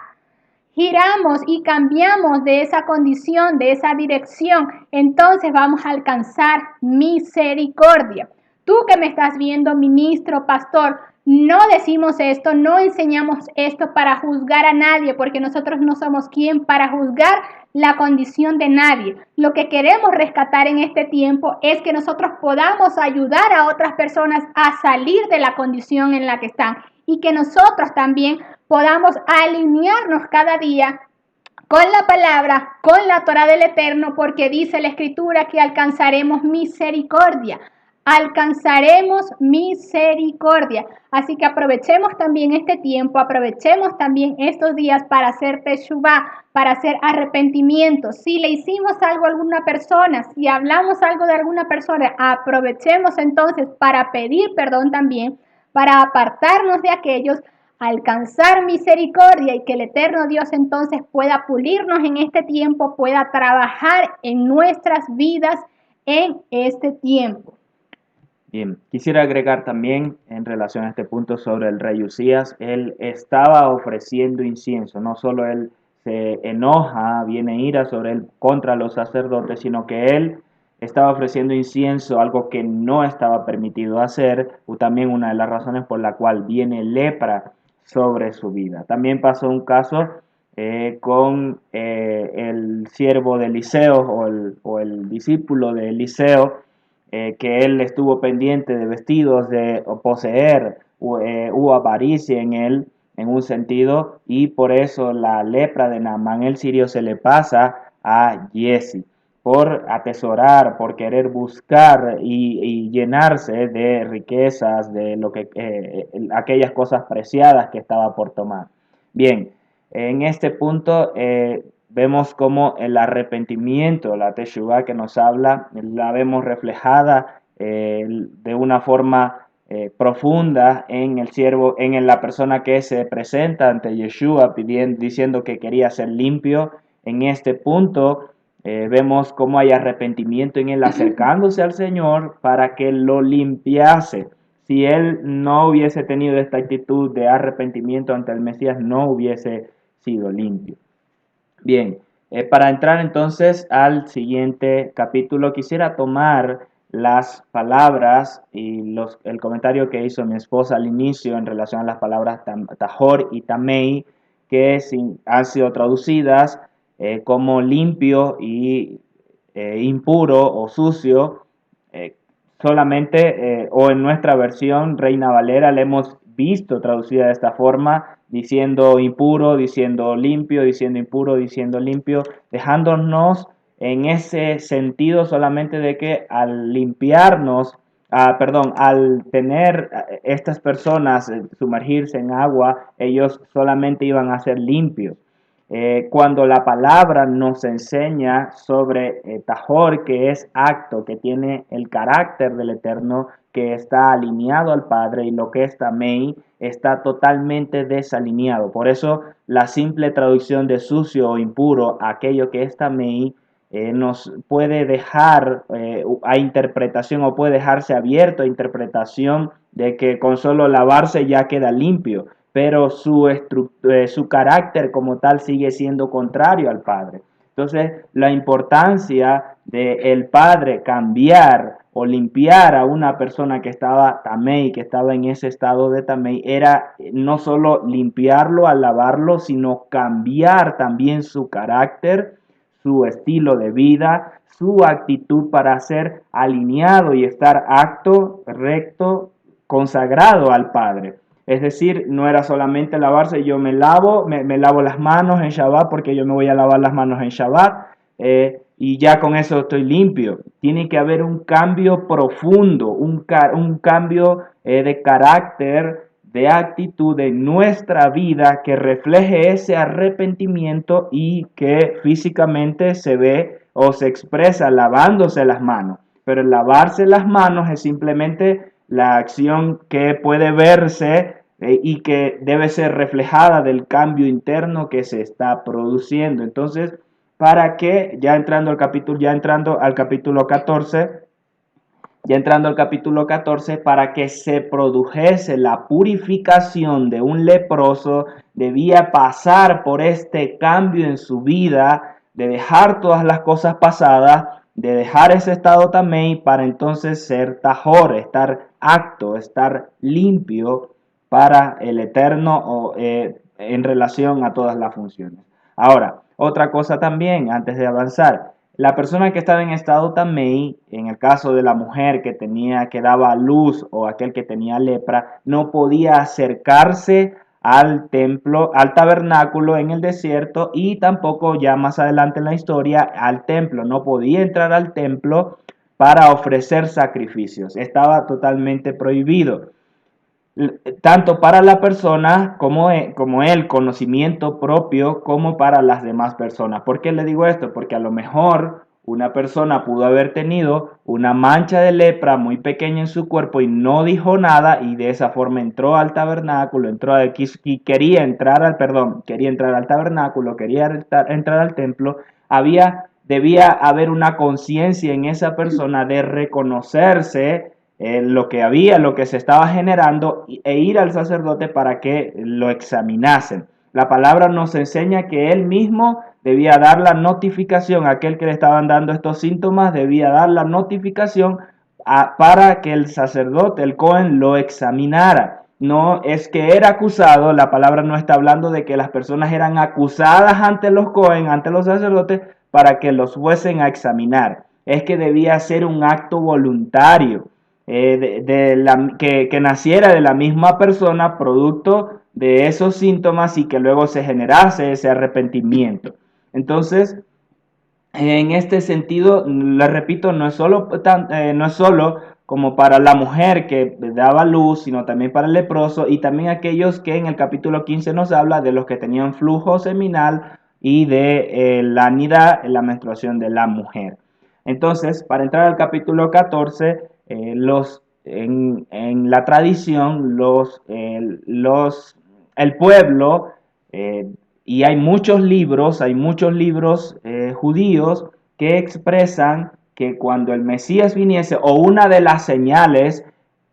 giramos y cambiamos de esa condición, de esa dirección, entonces vamos a alcanzar misericordia. Tú que me estás viendo, ministro, pastor, no decimos esto, no enseñamos esto para juzgar a nadie, porque nosotros no somos quien para juzgar la condición de nadie. Lo que queremos rescatar en este tiempo es que nosotros podamos ayudar a otras personas a salir de la condición en la que están y que nosotros también podamos alinearnos cada día con la palabra, con la Torá del Eterno, porque dice la Escritura que alcanzaremos misericordia. Alcanzaremos misericordia. Así que aprovechemos también este tiempo, aprovechemos también estos días para hacer teshuvah, para hacer arrepentimiento. Si le hicimos algo a alguna persona, si hablamos algo de alguna persona, aprovechemos entonces para pedir perdón también, para apartarnos de aquellos, alcanzar misericordia y que el eterno Dios entonces pueda pulirnos en este tiempo, pueda trabajar en nuestras vidas en este tiempo. Bien, quisiera agregar también en relación a este punto sobre el rey Usías, él estaba ofreciendo incienso, no solo él se enoja, viene ira sobre él contra los sacerdotes, sino que él estaba ofreciendo incienso, algo que no estaba permitido hacer, o también una de las razones por la cual viene lepra sobre su vida. También pasó un caso con el siervo de Eliseo o el discípulo de Eliseo, que él estuvo pendiente de vestidos, de poseer, hubo avaricia en él, en un sentido, y por eso la lepra de Naamán el sirio se le pasa a Giezi, por atesorar, por querer buscar y llenarse de riquezas, de lo que aquellas cosas preciadas que estaba por tomar. Bien, en este punto vemos como el arrepentimiento, la teshuvah que nos habla, la vemos reflejada de una forma profunda en el siervo, en la persona que se presenta ante Yeshua diciendo que quería ser limpio. En este punto vemos cómo hay arrepentimiento en él acercándose al Señor para que lo limpiase. Si él no hubiese tenido esta actitud de arrepentimiento ante el Mesías, no hubiese sido limpio. Bien, para entrar entonces al siguiente capítulo, quisiera tomar las palabras y el comentario que hizo mi esposa al inicio en relación a las palabras Tahor y Tamei, que han sido traducidas como limpio y impuro o sucio. Solamente, o en nuestra versión Reina Valera, la hemos visto traducida de esta forma, diciendo impuro, diciendo limpio, diciendo impuro, diciendo limpio, dejándonos en ese sentido solamente de que al limpiarnos, al tener estas personas sumergirse en agua, ellos solamente iban a ser limpios. Cuando la palabra nos enseña sobre Tahor, que es acto, que tiene el carácter del Eterno, que está alineado al Padre, y lo que es Tamei está totalmente desalineado. Por eso la simple traducción de sucio o impuro, aquello que es Tamei, nos puede dejar a interpretación, o puede dejarse abierto a interpretación de que con solo lavarse ya queda limpio, pero su carácter como tal sigue siendo contrario al Padre. Entonces, la importancia de el Padre cambiar o limpiar a una persona que estaba tamei, que estaba en ese estado de tamei, era no solo limpiarlo al lavarlo, sino cambiar también su carácter, su estilo de vida, su actitud para ser alineado y estar acto, recto, consagrado al Padre. Es decir, no era solamente lavarse, yo me lavo las manos en Shabbat porque yo me voy a lavar las manos en Shabbat y ya con eso estoy limpio. Tiene que haber un cambio profundo, un cambio de carácter, de actitud en nuestra vida que refleje ese arrepentimiento y que físicamente se ve o se expresa lavándose las manos. Pero el lavarse las manos es simplemente la acción que puede verse y que debe ser reflejada del cambio interno que se está produciendo. Entonces, para que, ya entrando al capítulo 14, para que se produjese la purificación de un leproso, debía pasar por este cambio en su vida, de dejar todas las cosas pasadas, de dejar ese estado también, para entonces ser tajor, estar acto, estar limpio para el Eterno en relación a todas las funciones. Ahora, otra cosa también, antes de avanzar, la persona que estaba en estado tamei, en el caso de la mujer que daba a luz, o aquel que tenía lepra, no podía acercarse al templo, al tabernáculo en el desierto, y tampoco ya más adelante en la historia al templo. No podía entrar al templo para ofrecer sacrificios. Estaba totalmente prohibido, tanto para la persona como el conocimiento propio, como para las demás personas. ¿Por qué le digo esto? Porque a lo mejor una persona pudo haber tenido una mancha de lepra muy pequeña en su cuerpo y no dijo nada, y de esa forma entró al tabernáculo, quería entrar al tabernáculo, quería entrar al templo. Debía haber una conciencia en esa persona de reconocerse lo que se estaba generando, e ir al sacerdote para que lo examinasen. La palabra nos enseña que él mismo debía dar la notificación, aquel que le estaban dando estos síntomas debía dar la notificación para que el sacerdote, el Cohen, lo examinara. No es que era acusado, la palabra no está hablando de que las personas eran acusadas ante los Cohen, ante los sacerdotes, para que los fuesen a examinar. Es que debía ser un acto voluntario. Que naciera de la misma persona, producto de esos síntomas, y que luego se generase ese arrepentimiento. Entonces, en este sentido, le repito, no es solo como para la mujer que daba luz, sino también para el leproso, y también aquellos que en el capítulo 15 nos habla de los que tenían flujo seminal y de la nidá, la menstruación de la mujer. Entonces, para entrar al capítulo 14, en la tradición, el pueblo, y hay muchos libros judíos que expresan que cuando el Mesías viniese, o una de las señales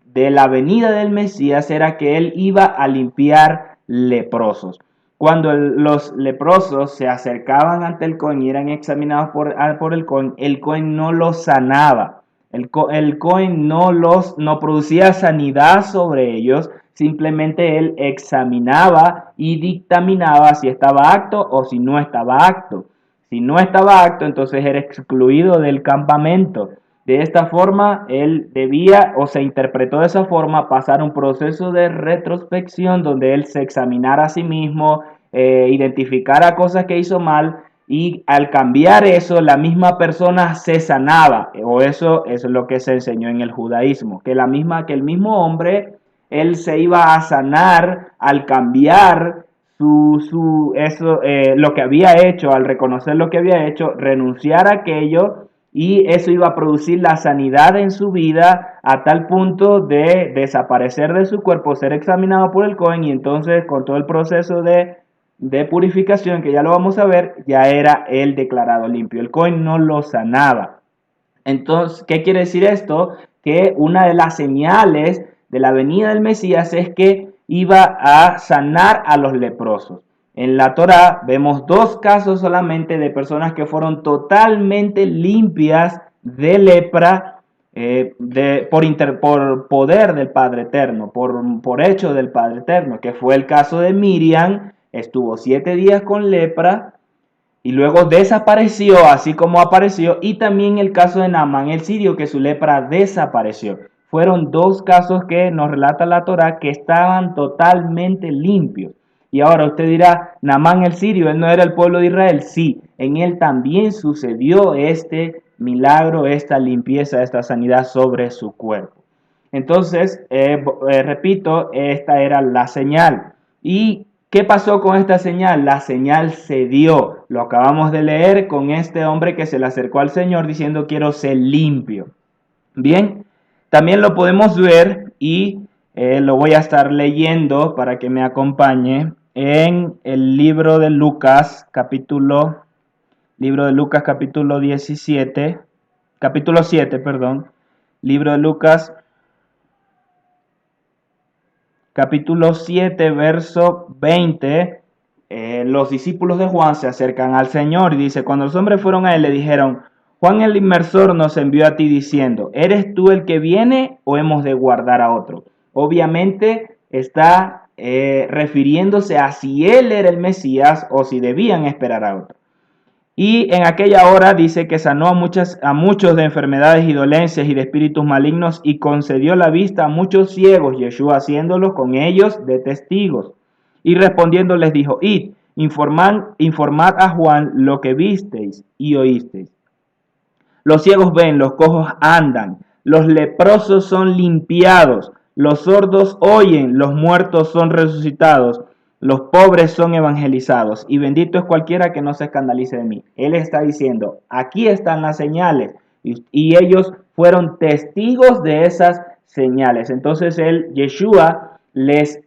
de la venida del Mesías, era que él iba a limpiar leprosos. Cuando los leprosos se acercaban ante el Cohen y eran examinados por el Cohen no los sanaba. El Cohen no producía sanidad sobre ellos, simplemente él examinaba y dictaminaba si estaba apto o si no estaba apto. Si no estaba apto, entonces era excluido del campamento. De esta forma, él debía, o se interpretó de esa forma, pasar un proceso de retrospección donde él se examinara a sí mismo, identificara cosas que hizo mal, y al cambiar eso, la misma persona se sanaba, o eso es lo que se enseñó en el judaísmo, que el mismo hombre, él se iba a sanar al cambiar lo que había hecho, al reconocer lo que había hecho, renunciar a aquello, y eso iba a producir la sanidad en su vida a tal punto de desaparecer de su cuerpo, ser examinado por el Cohen, y entonces con todo el proceso de purificación, que ya lo vamos a ver, ya era él declarado limpio. El Cohen no lo sanaba. Entonces, ¿qué quiere decir esto? Que una de las señales de la venida del Mesías es que iba a sanar a los leprosos. En la Torá vemos dos casos solamente de personas que fueron totalmente limpias de lepra por poder del Padre Eterno, por hecho del Padre Eterno, que fue el caso de Miriam. Estuvo 7 días con lepra y luego desapareció, así como apareció, y también el caso de Naamán el sirio, que su lepra desapareció. Fueron dos casos que nos relata la Torá que estaban totalmente limpios. Y ahora usted dirá, Naamán el sirio, ¿él no era el pueblo de Israel? Sí, en él también sucedió este milagro, esta limpieza, esta sanidad sobre su cuerpo. Entonces, repito, esta era la señal. ¿Y qué pasó con esta señal? La señal se dio. Lo acabamos de leer con este hombre que se le acercó al Señor diciendo, quiero ser limpio. Bien, también lo podemos ver y lo voy a estar leyendo para que me acompañe en el libro de Lucas, capítulo 17, capítulo 7, perdón. Libro de Lucas, capítulo 7, verso 20, los discípulos de Juan se acercan al Señor y dice, cuando los hombres fueron a él le dijeron, Juan el inmersor nos envió a ti diciendo, ¿eres tú el que viene o hemos de guardar a otro? Obviamente está refiriéndose a si él era el Mesías o si debían esperar a otro. Y en aquella hora dice que sanó a muchos de enfermedades y dolencias y de espíritus malignos y concedió la vista a muchos ciegos, Yeshua haciéndolo con ellos de testigos. Y respondiendo les dijo, id, informad a Juan lo que visteis y oísteis. Los ciegos ven, los cojos andan, los leprosos son limpiados, los sordos oyen, los muertos son resucitados, los pobres son evangelizados, y bendito es cualquiera que no se escandalice de mí. Él está diciendo, aquí están las señales, y ellos fueron testigos de esas señales. Entonces Yeshua les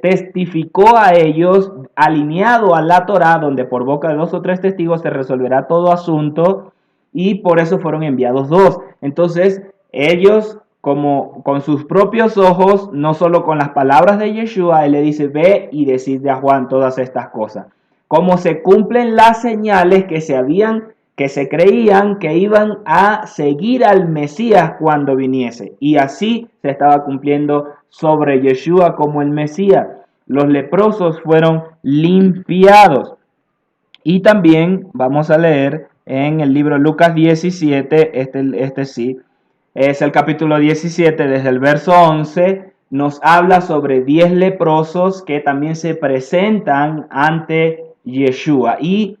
testificó a ellos, alineado a la Torá, donde por boca de 2 o 3 testigos se resolverá todo asunto, y por eso fueron enviados 2. Entonces ellos, como con sus propios ojos, no solo con las palabras de Yeshua, él le dice, ve y decide a Juan todas estas cosas. Cómo se cumplen las señales que se creían que iban a seguir al Mesías cuando viniese. Y así se estaba cumpliendo sobre Yeshua como el Mesías. Los leprosos fueron limpiados. Y también vamos a leer en el libro Lucas 17, este sí, es el capítulo 17, desde el verso 11, nos habla sobre 10 leprosos que también se presentan ante Yeshua. Y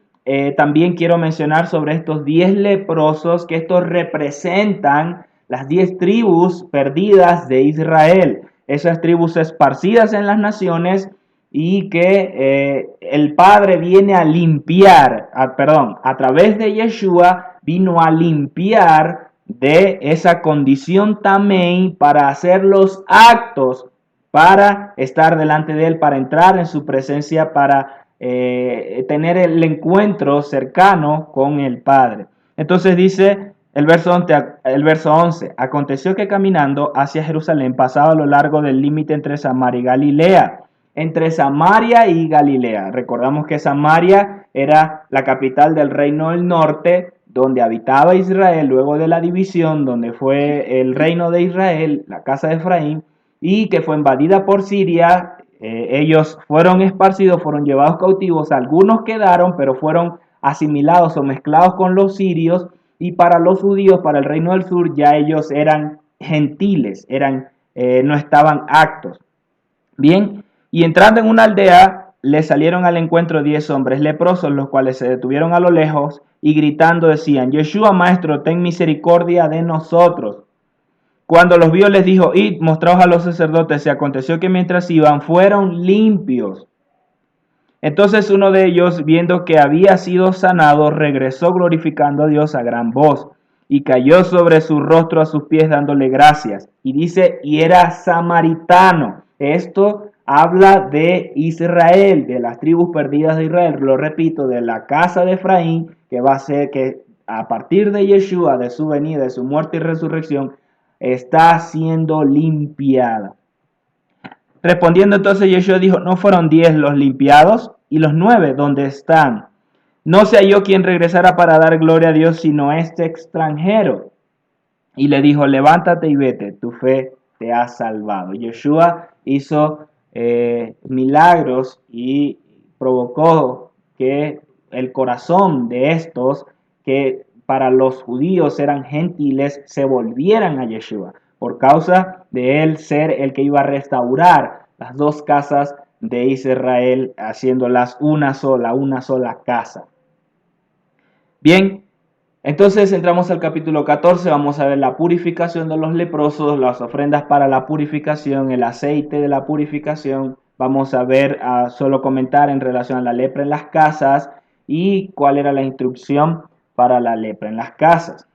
también quiero mencionar sobre estos 10 leprosos, que estos representan las 10 tribus perdidas de Israel. Esas tribus esparcidas en las naciones y que el Padre viene a limpiar, a través de Yeshua vino a limpiar de esa condición también para hacer los actos, para estar delante de Él, para entrar en su presencia, para tener el encuentro cercano con el Padre. Entonces dice el verso 11, aconteció que caminando hacia Jerusalén pasaba a lo largo del límite entre Samaria y Galilea. Entre Samaria y Galilea. Recordamos que Samaria era la capital del reino del norte, donde habitaba Israel luego de la división, donde fue el reino de Israel, la casa de Efraín, y que fue invadida por Siria. Ellos fueron esparcidos, fueron llevados cautivos, algunos quedaron, pero fueron asimilados o mezclados con los sirios, y para los judíos, para el reino del sur, ya ellos eran gentiles, no estaban aptos. Bien, y entrando en una aldea, le salieron al encuentro 10 hombres leprosos, los cuales se detuvieron a lo lejos y gritando decían, Yeshua, maestro, ten misericordia de nosotros. Cuando los vio les dijo, id, mostraos a los sacerdotes. Y aconteció que mientras iban, fueron limpios. Entonces uno de ellos, viendo que había sido sanado, regresó glorificando a Dios a gran voz y cayó sobre su rostro a sus pies dándole gracias. Y dice, y era samaritano. Esto habla de Israel, de las tribus perdidas de Israel. Lo repito, de la casa de Efraín, que va a ser que a partir de Yeshua, de su venida, de su muerte y resurrección, está siendo limpiada. Respondiendo entonces Yeshua dijo, ¿no fueron 10 los limpiados? ¿Y los 9 dónde están? No sea yo quien regresara para dar gloria a Dios, sino este extranjero. Y le dijo, levántate y vete, tu fe te ha salvado. Yeshua hizo milagros y provocó que el corazón de estos, que para los judíos eran gentiles, se volvieran a Yeshua, por causa de él ser el que iba a restaurar las dos casas de Israel, haciéndolas una sola casa. Bien, entonces entramos al capítulo 14, vamos a ver la purificación de los leprosos, las ofrendas para la purificación, el aceite de la purificación. Vamos a ver, solo comentar en relación a la lepra en las casas y cuál era la instrucción para la lepra en las casas.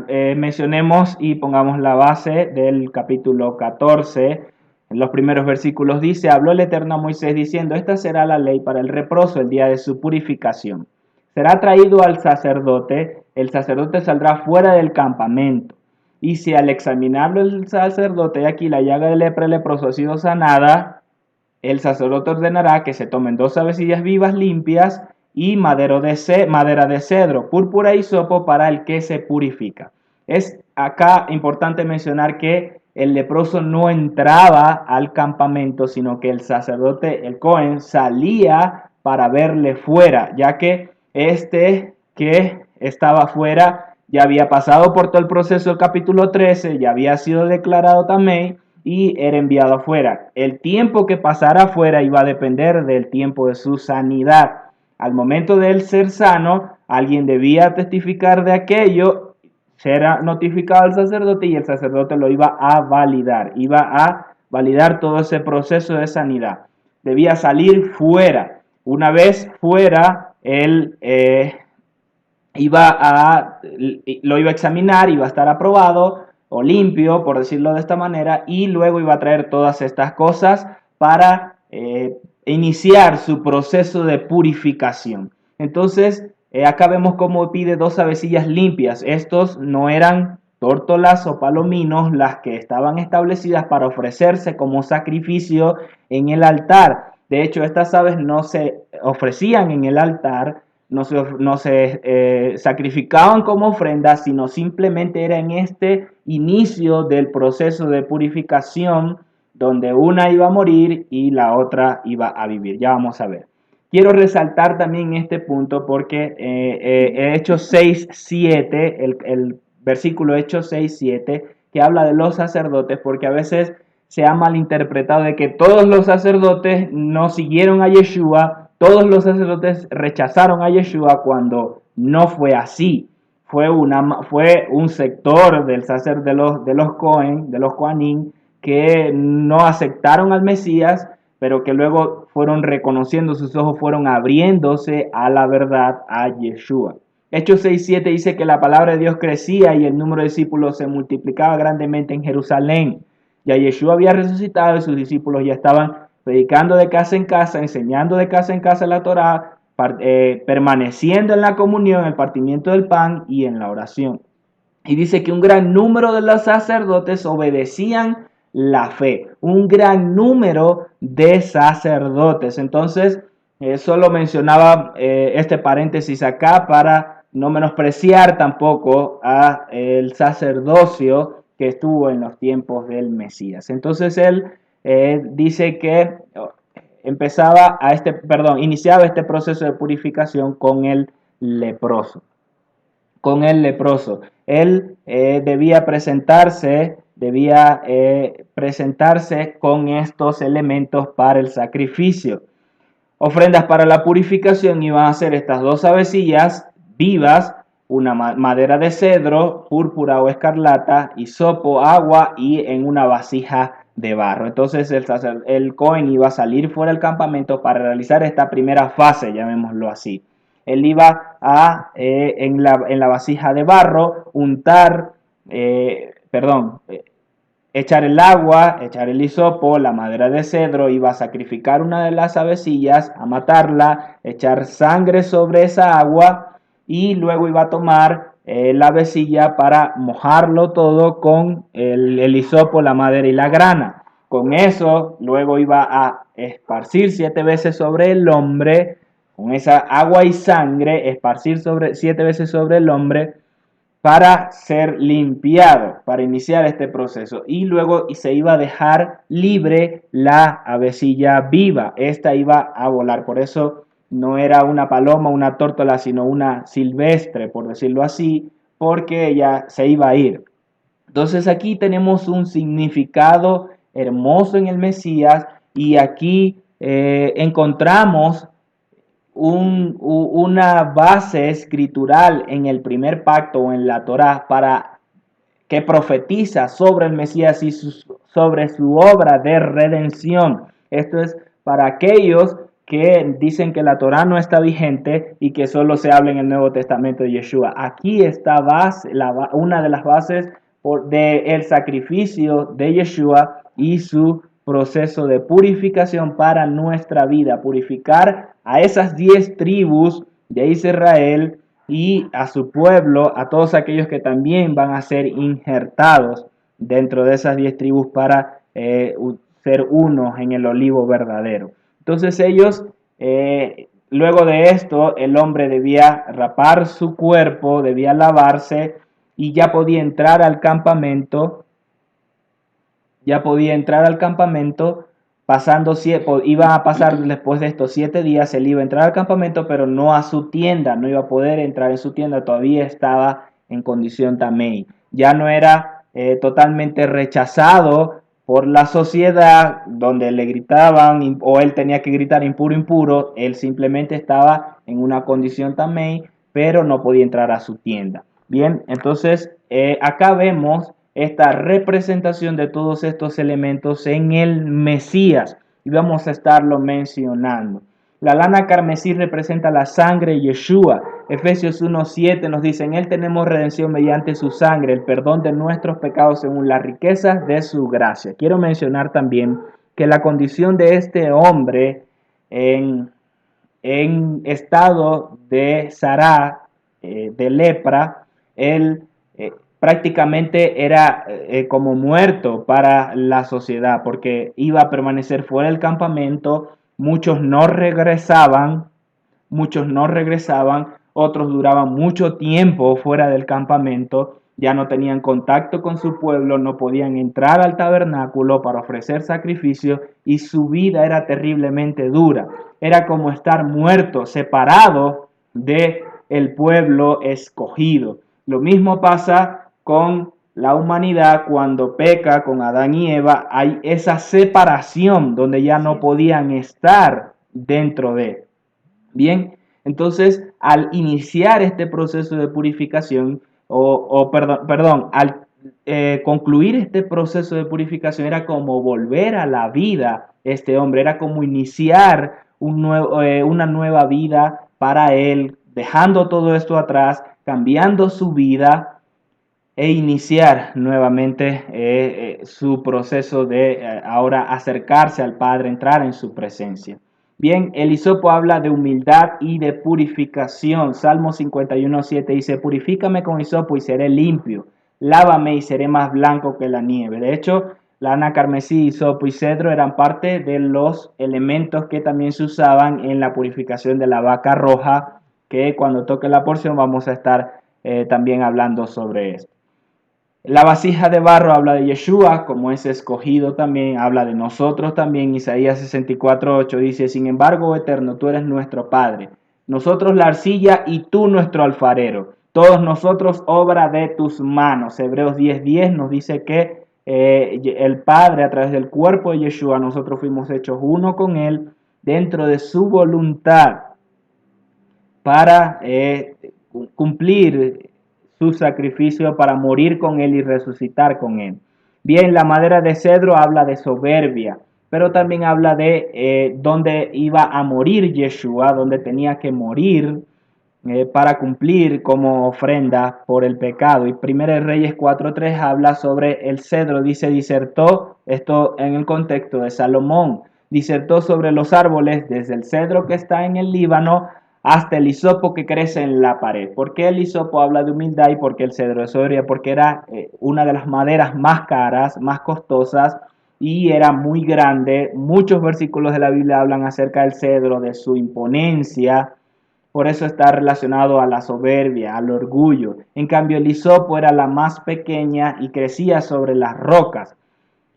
Mencionemos y pongamos la base del capítulo 14. En los primeros versículos dice, habló el Eterno a Moisés diciendo, esta será la ley para el leproso el día de su purificación. Será traído al sacerdote, el sacerdote saldrá fuera del campamento. Y si al examinarlo el sacerdote, aquí la llaga de lepra leproso ha sido sanada, el sacerdote ordenará que se tomen 2 avecillas vivas limpias y madera de cedro, púrpura y hisopo para el que se purifica. Es acá importante mencionar que el leproso no entraba al campamento, sino que el sacerdote, el Cohen, salía para verle fuera, ya que este que estaba fuera ya había pasado por todo el proceso del capítulo 13, ya había sido declarado también y era enviado afuera. El tiempo que pasara afuera iba a depender del tiempo de su sanidad. Al momento de él ser sano, alguien debía testificar de aquello, será notificado al sacerdote y el sacerdote lo iba a validar todo ese proceso de sanidad. Debía salir fuera. Una vez fuera, él lo iba a examinar, iba a estar aprobado o limpio, por decirlo de esta manera, y luego iba a traer todas estas cosas para iniciar su proceso de purificación. Entonces, acá vemos cómo pide 2 avecillas limpias. Estos no eran tórtolas o palominos las que estaban establecidas para ofrecerse como sacrificio en el altar. De hecho, estas aves no se ofrecían en el altar, no se sacrificaban como ofrenda, sino simplemente era en este inicio del proceso de purificación donde una iba a morir y la otra iba a vivir. Ya vamos a ver. Quiero resaltar también este punto porque Hechos 6:7, el versículo Hechos 6:7, que habla de los sacerdotes, porque a veces se ha malinterpretado de que todos los sacerdotes no siguieron a Yeshua, todos los sacerdotes rechazaron a Yeshua, cuando no fue así. Fue un sector de los Cohen, de los Kohanim, que no aceptaron al Mesías, pero que luego fueron reconociendo, sus ojos fueron abriéndose a la verdad, a Yeshua. Hechos 6:7 dice que la palabra de Dios crecía y el número de discípulos se multiplicaba grandemente en Jerusalén. Ya Yeshua había resucitado y sus discípulos ya estaban predicando de casa en casa, enseñando de casa en casa la Torá, permaneciendo en la comunión, el partimiento del pan y en la oración. Y dice que un gran número de los sacerdotes obedecían la fe, un gran número de sacerdotes. Entonces, solo mencionaba este paréntesis acá para no menospreciar tampoco a el sacerdocio que estuvo en los tiempos del Mesías. Entonces él dice que iniciaba este proceso de purificación con el leproso. Él debía presentarse con estos elementos para el sacrificio. Ofrendas para la purificación iban a ser estas 2 avecillas vivas, una madera de cedro, púrpura o escarlata, hisopo, agua y en una vasija de barro. Entonces el Cohen iba a salir fuera del campamento para realizar esta primera fase, llamémoslo así. Él iba a, en la vasija de barro, echar el agua, echar el hisopo, la madera de cedro, iba a sacrificar una de las avecillas, a matarla, echar sangre sobre esa agua y luego iba a tomar la avecilla para mojarlo todo con el hisopo, la madera y la grana. Con eso luego iba a esparcir 7 veces sobre el hombre, con esa agua y sangre, esparcir 7 veces sobre el hombre para ser limpiado, para iniciar este proceso. Y luego se iba a dejar libre la avecilla viva. Esta iba a volar. Por eso no era una paloma, una tórtola, sino una silvestre, por decirlo así, porque ella se iba a ir. Entonces aquí tenemos un significado hermoso en el Mesías y aquí encontramos una base escritural en el primer pacto o en la Torá para que profetiza sobre el Mesías y sobre su obra de redención. Esto es para aquellos que dicen que la Torá no está vigente y que solo se habla en el Nuevo Testamento de Yeshua. Aquí está una de las bases del sacrificio de Yeshua y su proceso de purificación para nuestra vida, purificar a esas 10 tribus de Israel y a su pueblo, a todos aquellos que también van a ser injertados dentro de esas 10 tribus para ser unos en el olivo verdadero. Entonces ellos, luego de esto, el hombre debía rapar su cuerpo, debía lavarse y ya podía entrar al campamento. Iba a pasar después de estos 7 días, él iba a entrar al campamento, pero no a su tienda, no iba a poder entrar en su tienda, todavía estaba en condición tamei. Ya no era totalmente rechazado por la sociedad, donde le gritaban, o él tenía que gritar impuro, impuro, él simplemente estaba en una condición tamei, pero no podía entrar a su tienda. Bien, entonces acá vemos esta representación de todos estos elementos en el Mesías y vamos a estarlo mencionando. La lana carmesí representa la sangre de Yeshua. Efesios 1:7 nos dice: en él tenemos redención mediante su sangre, el perdón de nuestros pecados según las riquezas de su gracia. Quiero mencionar también que la condición de este hombre en estado de Sará, de lepra, él prácticamente era como muerto para la sociedad, porque iba a permanecer fuera del campamento, muchos no regresaban, otros duraban mucho tiempo fuera del campamento, ya no tenían contacto con su pueblo, no podían entrar al tabernáculo para ofrecer sacrificio y su vida era terriblemente dura. Era como estar muerto, separado de el pueblo escogido. Lo mismo pasa con la humanidad cuando peca con Adán y Eva. Hay esa separación donde ya no podían estar dentro de. Bien, entonces al iniciar este proceso de purificación, al concluir este proceso de purificación, era como volver a la vida este hombre, era como iniciar una nueva vida para él, dejando todo esto atrás, cambiando su vida e iniciar nuevamente su proceso de ahora acercarse al Padre, entrar en su presencia. Bien, el hisopo habla de humildad y de purificación. Salmo 51:7 dice: purifícame con hisopo y seré limpio, lávame y seré más blanco que la nieve. De hecho, lana carmesí, hisopo y cedro eran parte de los elementos que también se usaban en la purificación de la vaca roja, que cuando toque la porción vamos a estar también hablando sobre esto. La vasija de barro habla de Yeshua, como es escogido también, habla de nosotros también. Isaías 64:8 dice: sin embargo, oh Eterno, tú eres nuestro Padre, nosotros la arcilla y tú nuestro alfarero, todos nosotros obra de tus manos. Hebreos 10:10 nos dice que el Padre, a través del cuerpo de Yeshua, nosotros fuimos hechos uno con él dentro de su voluntad para cumplir su sacrificio, para morir con él y resucitar con él. Bien, la madera de cedro habla de soberbia, pero también habla de dónde iba a morir Yeshua, donde tenía que morir para cumplir como ofrenda por el pecado. Y 1 Reyes 4:3 habla sobre el cedro, dice, disertó, esto en el contexto de Salomón, disertó sobre los árboles desde el cedro que está en el Líbano hasta el hisopo que crece en la pared. ¿Por qué el hisopo habla de humildad y por qué el cedro es soberbia? Porque era una de las maderas más caras, más costosas, y era muy grande. Muchos versículos de la Biblia hablan acerca del cedro, de su imponencia. Por eso está relacionado a la soberbia, al orgullo. En cambio, el hisopo era la más pequeña y crecía sobre las rocas.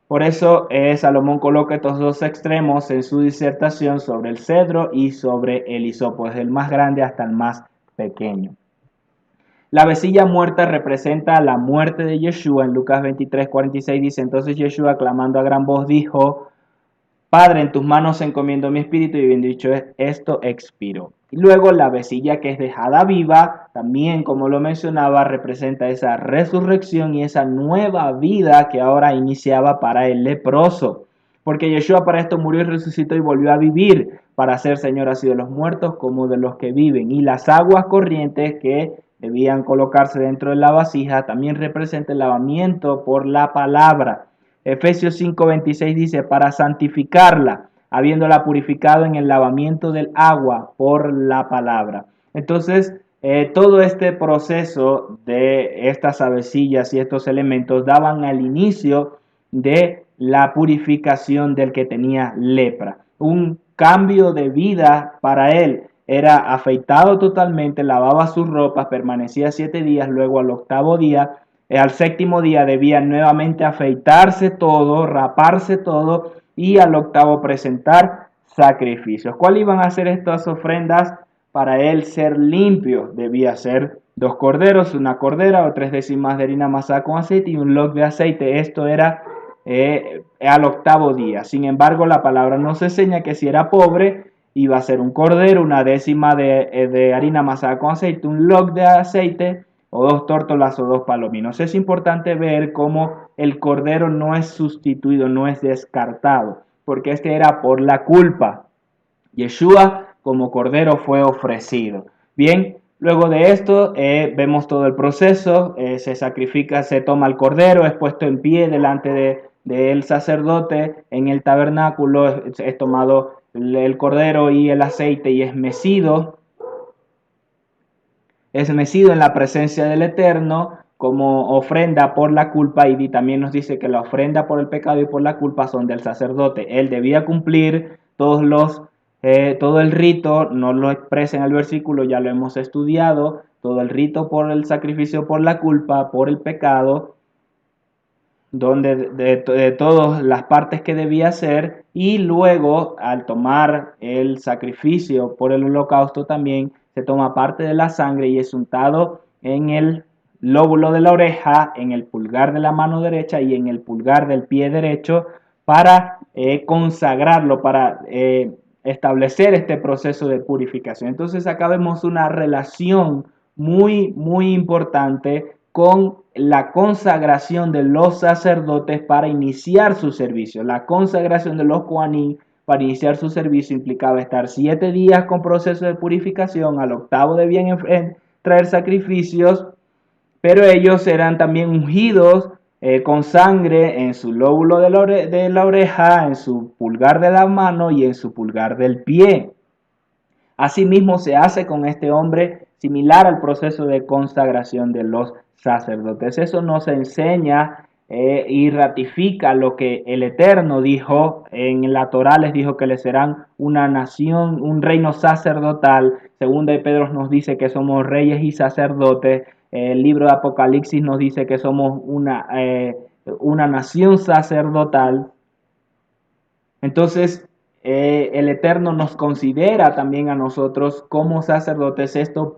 Por eso Salomón coloca estos dos extremos en su disertación sobre el cedro y sobre el hisopo, desde el más grande hasta el más pequeño. La vecilla muerta representa la muerte de Yeshua. En Lucas 23:46 dice, entonces Yeshua, clamando a gran voz, dijo, Padre, en tus manos encomiendo mi espíritu, y bien dicho esto, expiró. Y luego la vecilla que es dejada viva, también como lo mencionaba, representa esa resurrección y esa nueva vida que ahora iniciaba para el leproso. Porque Yeshua para esto murió y resucitó y volvió a vivir para ser Señor así de los muertos como de los que viven. Y las aguas corrientes que debían colocarse dentro de la vasija también representa el lavamiento por la palabra. Efesios 5:26 dice, para santificarla, habiéndola purificado en el lavamiento del agua por la palabra. Entonces, todo este proceso de estas avecillas y estos elementos daban al inicio de la purificación del que tenía lepra. Un cambio de vida para él. Era afeitado totalmente, lavaba sus ropas, permanecía 7 días, luego al octavo día, al séptimo día debía nuevamente afeitarse todo, raparse todo y al octavo presentar sacrificios. ¿Cuáles iban a ser estas ofrendas? Para él ser limpio debía ser 2 corderos, una cordera o 3 décimas de harina amasada con aceite y un log de aceite. Esto era al octavo día. Sin embargo, la palabra nos enseña que si era pobre, iba a ser un cordero, una décima de harina amasada con aceite, un log de aceite, o 2 tórtolas o 2 palominos. Es importante ver cómo el cordero no es sustituido, no es descartado, porque este era por la culpa. Yeshua como cordero fue ofrecido. Bien, luego de esto vemos todo el proceso, se sacrifica, se toma el cordero, es puesto en pie delante del sacerdote en el tabernáculo, es tomado el cordero y el aceite y es mecido en la presencia del Eterno como ofrenda por la culpa, y también nos dice que la ofrenda por el pecado y por la culpa son del sacerdote. Él debía cumplir todo el rito, no lo expresa en el versículo, ya lo hemos estudiado, todo el rito por el sacrificio por la culpa, por el pecado, donde de todas las partes que debía hacer, y luego al tomar el sacrificio por el holocausto también se toma parte de la sangre y es untado en el lóbulo de la oreja, en el pulgar de la mano derecha y en el pulgar del pie derecho para consagrarlo, para establecer este proceso de purificación. Entonces acá vemos una relación muy, muy importante con la consagración de los sacerdotes para iniciar su servicio. La consagración de los Kohanim para iniciar su servicio implicaba estar 7 días con proceso de purificación, al octavo debían traer sacrificios, pero ellos eran también ungidos con sangre en su lóbulo de la oreja, en su pulgar de la mano y en su pulgar del pie. Asimismo se hace con este hombre similar al proceso de consagración de los sacerdotes. Eso nos enseña y ratifica lo que el Eterno dijo en la Torá, les dijo que les serán una nación, un reino sacerdotal. Segunda de Pedro nos dice que somos reyes y sacerdotes. El libro de Apocalipsis nos dice que somos una nación sacerdotal. Entonces, el Eterno nos considera también a nosotros como sacerdotes, esto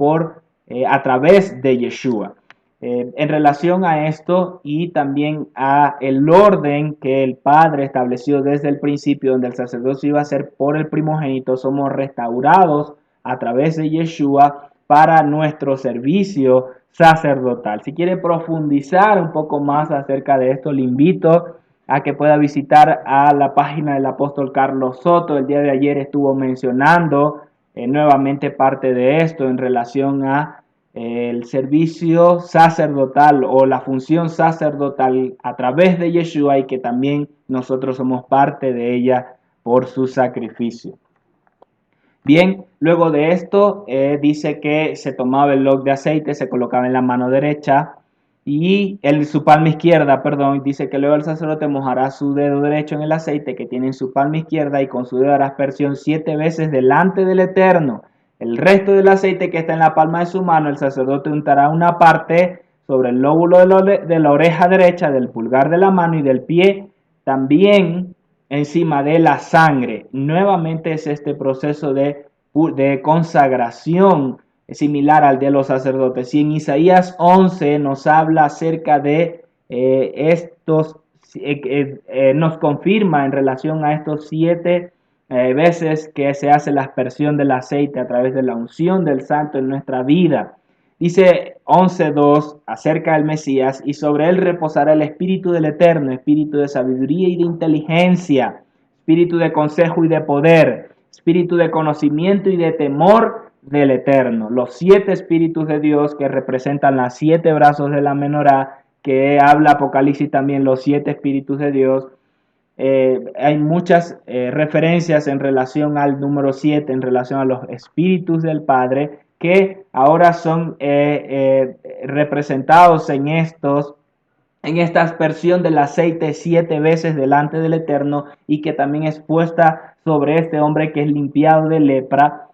a través de Yeshua. En relación a esto y también a el orden que el Padre estableció desde el principio, donde el sacerdocio iba a ser por el primogénito, somos restaurados a través de Yeshua para nuestro servicio sacerdotal. Si quiere profundizar un poco más acerca de esto, le invito a que pueda visitar a la página del apóstol Carlos Soto. El día de ayer estuvo mencionando nuevamente parte de esto en relación a el servicio sacerdotal o la función sacerdotal a través de Yeshua, y que también nosotros somos parte de ella por su sacrificio. Bien, luego de esto dice que se tomaba el log de aceite, se colocaba en la mano derecha y su palma izquierda, dice que luego el sacerdote mojará su dedo derecho en el aceite que tiene en su palma izquierda y con su dedo hará aspersión 7 veces delante del Eterno. El resto del aceite que está en la palma de su mano, el sacerdote untará una parte sobre el lóbulo de la oreja derecha, del pulgar de la mano y del pie, también encima de la sangre. Nuevamente es este proceso de consagración similar al de los sacerdotes. Y en Isaías 11 nos habla acerca de nos confirma en relación a estos 7 veces que se hace la aspersión del aceite a través de la unción del santo en nuestra vida. Dice 11.2 acerca del Mesías: y sobre él reposará el espíritu del Eterno, espíritu de sabiduría y de inteligencia, espíritu de consejo y de poder, espíritu de conocimiento y de temor del Eterno. Los 7 espíritus de Dios que representan las 7 brazos de la menorá, que habla Apocalipsis también, los 7 espíritus de Dios. Hay muchas referencias en relación al número 7, en relación a los espíritus del Padre, que ahora son representados en esta aspersión del aceite 7 veces delante del Eterno, y que también es puesta sobre este hombre que es limpiado de lepra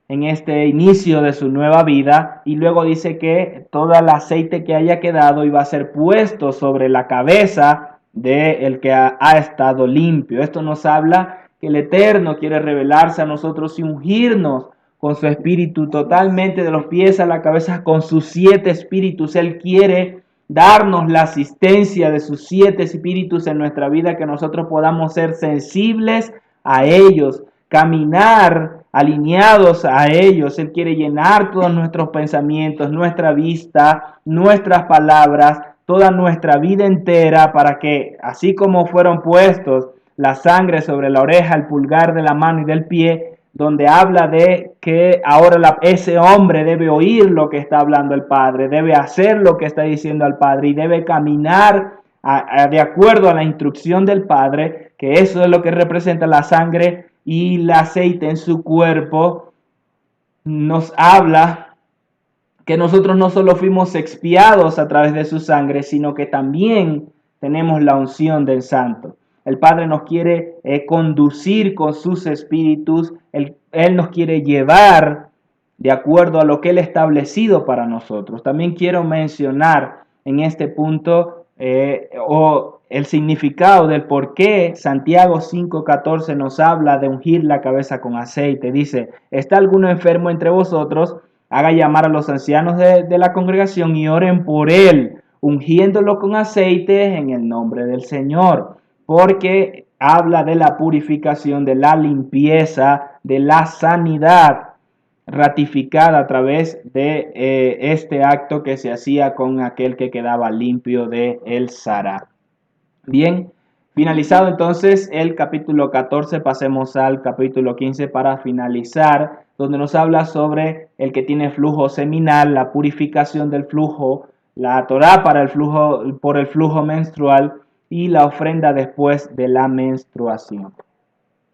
en este inicio de su nueva vida. Y luego dice que todo el aceite que haya quedado iba a ser puesto sobre la cabeza del que ha estado limpio. Esto nos habla que el Eterno quiere revelarse a nosotros y ungirnos con su espíritu totalmente de los pies a la cabeza, con sus 7 espíritus. Él quiere darnos la asistencia de sus 7 espíritus en nuestra vida, que nosotros podamos ser sensibles a ellos, caminar alineados a ellos. Él quiere llenar todos nuestros pensamientos, nuestra vista, nuestras palabras, toda nuestra vida entera, para que, así como fueron puestos la sangre sobre la oreja, el pulgar de la mano y del pie, donde habla de que ahora ese hombre debe oír lo que está hablando el Padre, debe hacer lo que está diciendo el Padre y debe caminar de acuerdo a la instrucción del Padre, que eso es lo que representa la sangre y el aceite en su cuerpo. Nos habla que nosotros no solo fuimos expiados a través de su sangre, sino que también tenemos la unción del Santo. El Padre nos quiere conducir con sus espíritus. Él nos quiere llevar de acuerdo a lo que Él ha establecido para nosotros. También quiero mencionar en este punto el significado del por qué Santiago 5:14 nos habla de ungir la cabeza con aceite. Dice: ¿está alguno enfermo entre vosotros? Haga llamar a los ancianos de la congregación y oren por él, ungiéndolo con aceite en el nombre del Señor. Porque habla de la purificación, de la limpieza, de la sanidad ratificada a través de este acto que se hacía con aquel que quedaba limpio de el Sará. Bien, finalizado entonces el capítulo 14, pasemos al capítulo 15 para finalizar, donde nos habla sobre el que tiene flujo seminal, la purificación del flujo, la Torá por el flujo menstrual y la ofrenda después de la menstruación.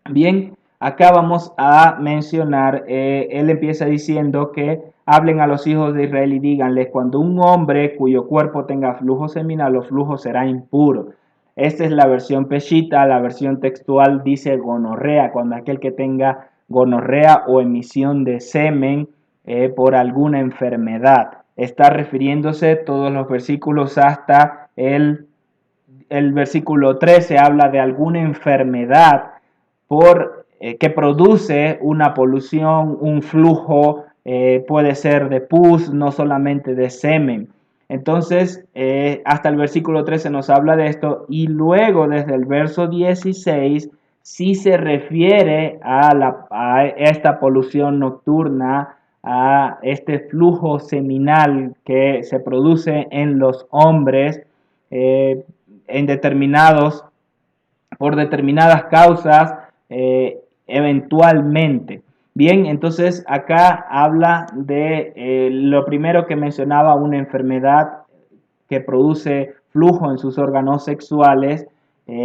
Bien, acá vamos a mencionar, él empieza diciendo que hablen a los hijos de Israel y díganles: cuando un hombre cuyo cuerpo tenga flujo seminal o flujo será impuro. Esta es la versión Peshita. La versión textual dice gonorrea, cuando aquel que tenga gonorrea o emisión de semen por alguna enfermedad. Está refiriéndose todos los versículos hasta el versículo 13, habla de alguna enfermedad que produce una polución, un flujo, puede ser de pus, no solamente de semen. Entonces, hasta el versículo 13 nos habla de esto, y luego desde el verso 16 sí se refiere a esta polución nocturna, a este flujo seminal que se produce en los hombres en por determinadas causas, eventualmente. Bien, entonces acá habla de lo primero que mencionaba, una enfermedad que produce flujo en sus órganos sexuales,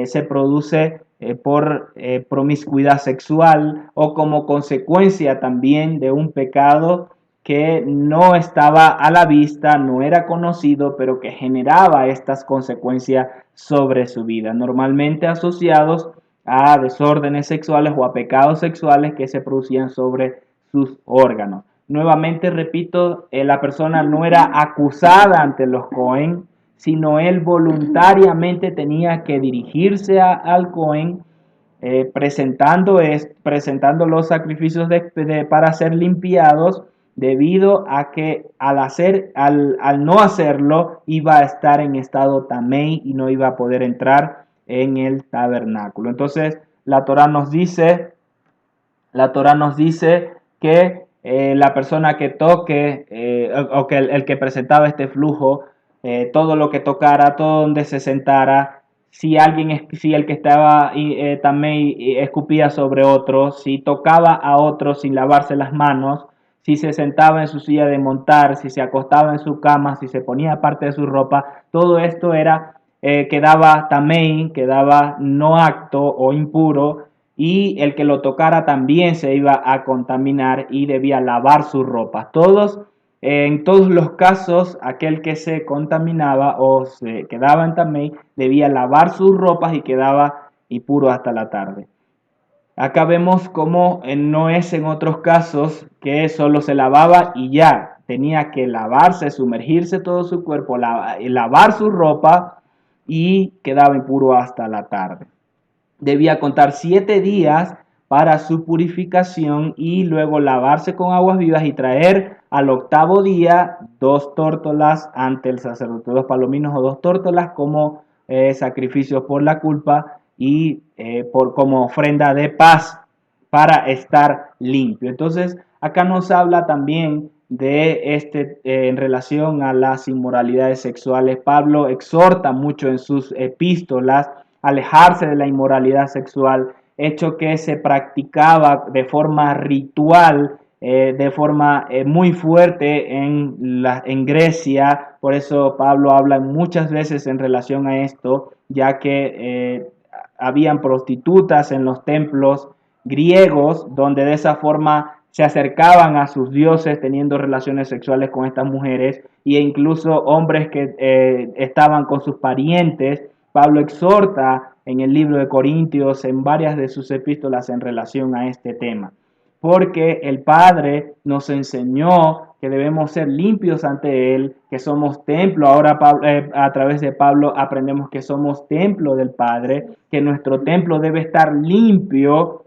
se produce por promiscuidad sexual o como consecuencia también de un pecado que no estaba a la vista, no era conocido, pero que generaba estas consecuencias sobre su vida, normalmente asociados a desórdenes sexuales o a pecados sexuales que se producían sobre sus órganos. Nuevamente repito, la persona no era acusada ante los Cohen, sino él voluntariamente tenía que dirigirse al Cohen presentando los sacrificios para ser limpiados, debido a que al no hacerlo iba a estar en estado tamei y no iba a poder entrar en el tabernáculo. Entonces la Torah nos dice que la persona que toque o que el que presentaba este flujo, todo lo que tocara, todo donde se sentara, si el que estaba también escupía sobre otro, si tocaba a otro sin lavarse las manos, si se sentaba en su silla de montar, si se acostaba en su cama, si se ponía parte de su ropa, todo esto quedaba tamei, quedaba no acto o impuro, y el que lo tocara también se iba a contaminar y debía lavar sus ropas. En todos los casos, aquel que se contaminaba o se quedaba en tamei debía lavar sus ropas y quedaba impuro hasta la tarde. Acá vemos cómo no es en otros casos que solo se lavaba y ya, tenía que lavarse, sumergirse todo su cuerpo, lavar su ropa y quedaba impuro hasta la tarde. Debía contar 7 días para su purificación y luego lavarse con aguas vivas y traer al octavo día 2 tórtolas ante el sacerdote, 2 palominos o 2 tórtolas como sacrificio por la culpa y como ofrenda de paz para estar limpio. Entonces, acá nos habla también de en relación a las inmoralidades sexuales. Pablo exhorta mucho en sus epístolas alejarse de la inmoralidad sexual, hecho que se practicaba de forma ritual, de forma muy fuerte en Grecia. Por eso Pablo habla muchas veces en relación a esto, ya que habían prostitutas en los templos griegos, donde de esa forma se acercaban a sus dioses teniendo relaciones sexuales con estas mujeres, e incluso hombres que estaban con sus parientes. Pablo exhorta en el libro de Corintios, en varias de sus epístolas en relación a este tema, porque el Padre nos enseñó que debemos ser limpios ante Él, que somos templo. Ahora a través de Pablo aprendemos que somos templo del Padre, que nuestro templo debe estar limpio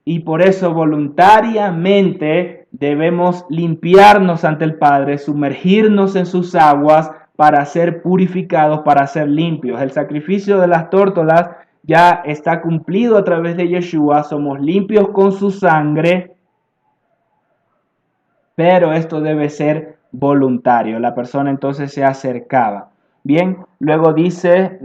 y por eso voluntariamente debemos limpiarnos ante el Padre, sumergirnos en sus aguas para ser purificados, para ser limpios. El sacrificio de las tórtolas ya está cumplido a través de Yeshua, somos limpios con su sangre, pero esto debe ser voluntario. La persona entonces se acercaba. Bien, luego dice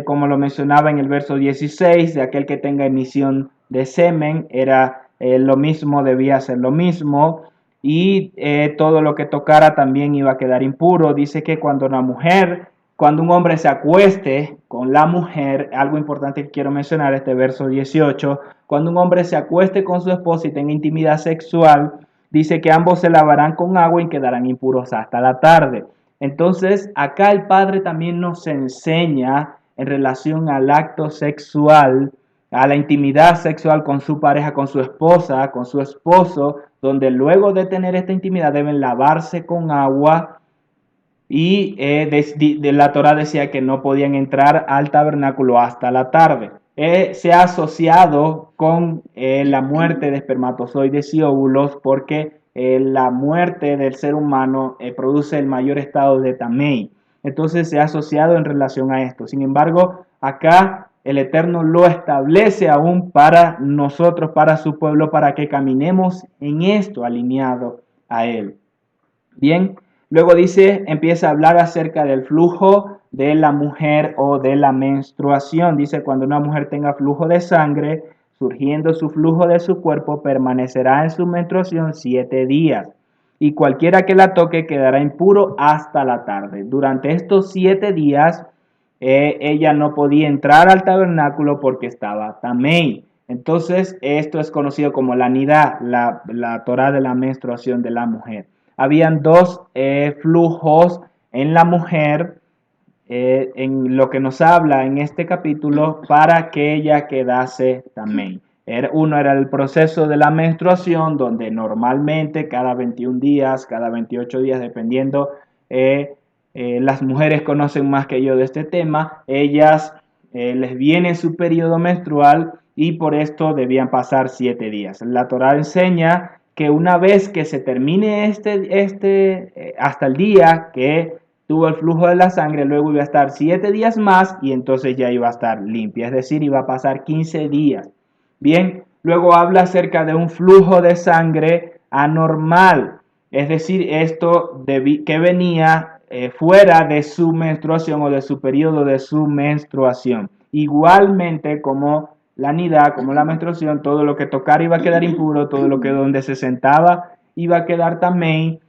como lo mencionaba en el verso 16, de aquel que tenga emisión de semen, era lo mismo, debía hacer lo mismo, y todo lo que tocara también iba a quedar impuro. Dice que cuando un hombre se acueste con la mujer, algo importante que quiero mencionar, este verso 18, cuando un hombre se acueste con su esposa y tenga intimidad sexual, dice que ambos se lavarán con agua y quedarán impuros hasta la tarde. Entonces, acá el Padre también nos enseña en relación al acto sexual, a la intimidad sexual con su pareja, con su esposa, con su esposo, donde luego de tener esta intimidad deben lavarse con agua. Y de la Torah decía que no podían entrar al tabernáculo hasta la tarde. Se ha asociado con la muerte de espermatozoides y óvulos, porque la muerte del ser humano produce el mayor estado de tamei. Entonces se ha asociado en relación a esto. Sin embargo, acá el Eterno lo establece aún para nosotros, para su pueblo, para que caminemos en esto alineado a él. Bien, luego dice, empieza a hablar acerca del flujo de la mujer o de la menstruación. Dice, cuando una mujer tenga flujo de sangre, surgiendo su flujo de su cuerpo, permanecerá en su menstruación 7 días. Y cualquiera que la toque quedará impuro hasta la tarde. Durante estos 7 días, ella no podía entrar al tabernáculo porque estaba tamei. Entonces, esto es conocido como la nidá, la Torá de la menstruación de la mujer. Habían dos flujos en la mujer, en lo que nos habla en este capítulo, para que ella quedase también. Uno era el proceso de la menstruación, donde normalmente cada 21 días, cada 28 días, dependiendo, las mujeres conocen más que yo de este tema, ellas les viene su periodo menstrual y por esto debían pasar 7 días. La Torá enseña que una vez que se termine hasta el día que tuvo el flujo de la sangre, luego iba a estar 7 días más y entonces ya iba a estar limpia, es decir, iba a pasar 15 días. Bien, luego habla acerca de un flujo de sangre anormal, es decir, esto que venía fuera de su menstruación o de su periodo de su menstruación. Igualmente como la nidá, como la menstruación, todo lo que tocara iba a quedar impuro, todo lo que donde se sentaba iba a quedar también.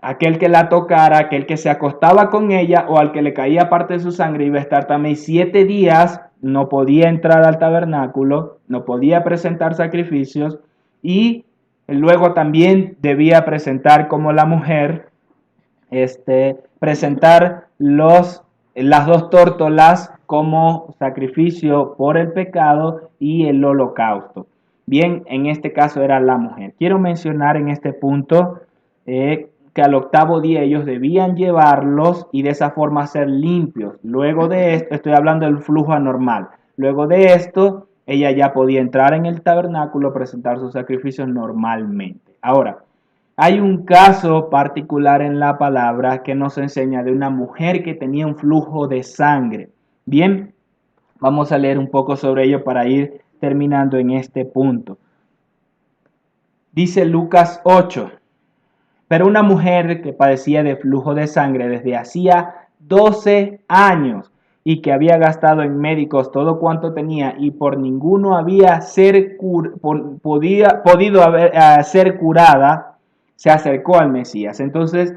Aquel que la tocara, aquel que se acostaba con ella o al que le caía parte de su sangre iba a estar también 7 días, no podía entrar al tabernáculo, no podía presentar sacrificios y luego también debía presentar como la mujer, presentar las dos tórtolas como sacrificio por el pecado y el holocausto. Bien, en este caso era la mujer. Quiero mencionar en este punto que al octavo día ellos debían llevarlos y de esa forma ser limpios. Luego de esto, estoy hablando del flujo anormal. Luego de esto, ella ya podía entrar en el tabernáculo, presentar sus sacrificios normalmente. Ahora, hay un caso particular en la palabra que nos enseña de una mujer que tenía un flujo de sangre. Bien, vamos a leer un poco sobre ello para ir terminando en este punto. Dice Lucas 8. Pero una mujer que padecía de flujo de sangre desde hacía 12 años y que había gastado en médicos todo cuanto tenía y por ninguno había podido ser curada, se acercó al Mesías. Entonces,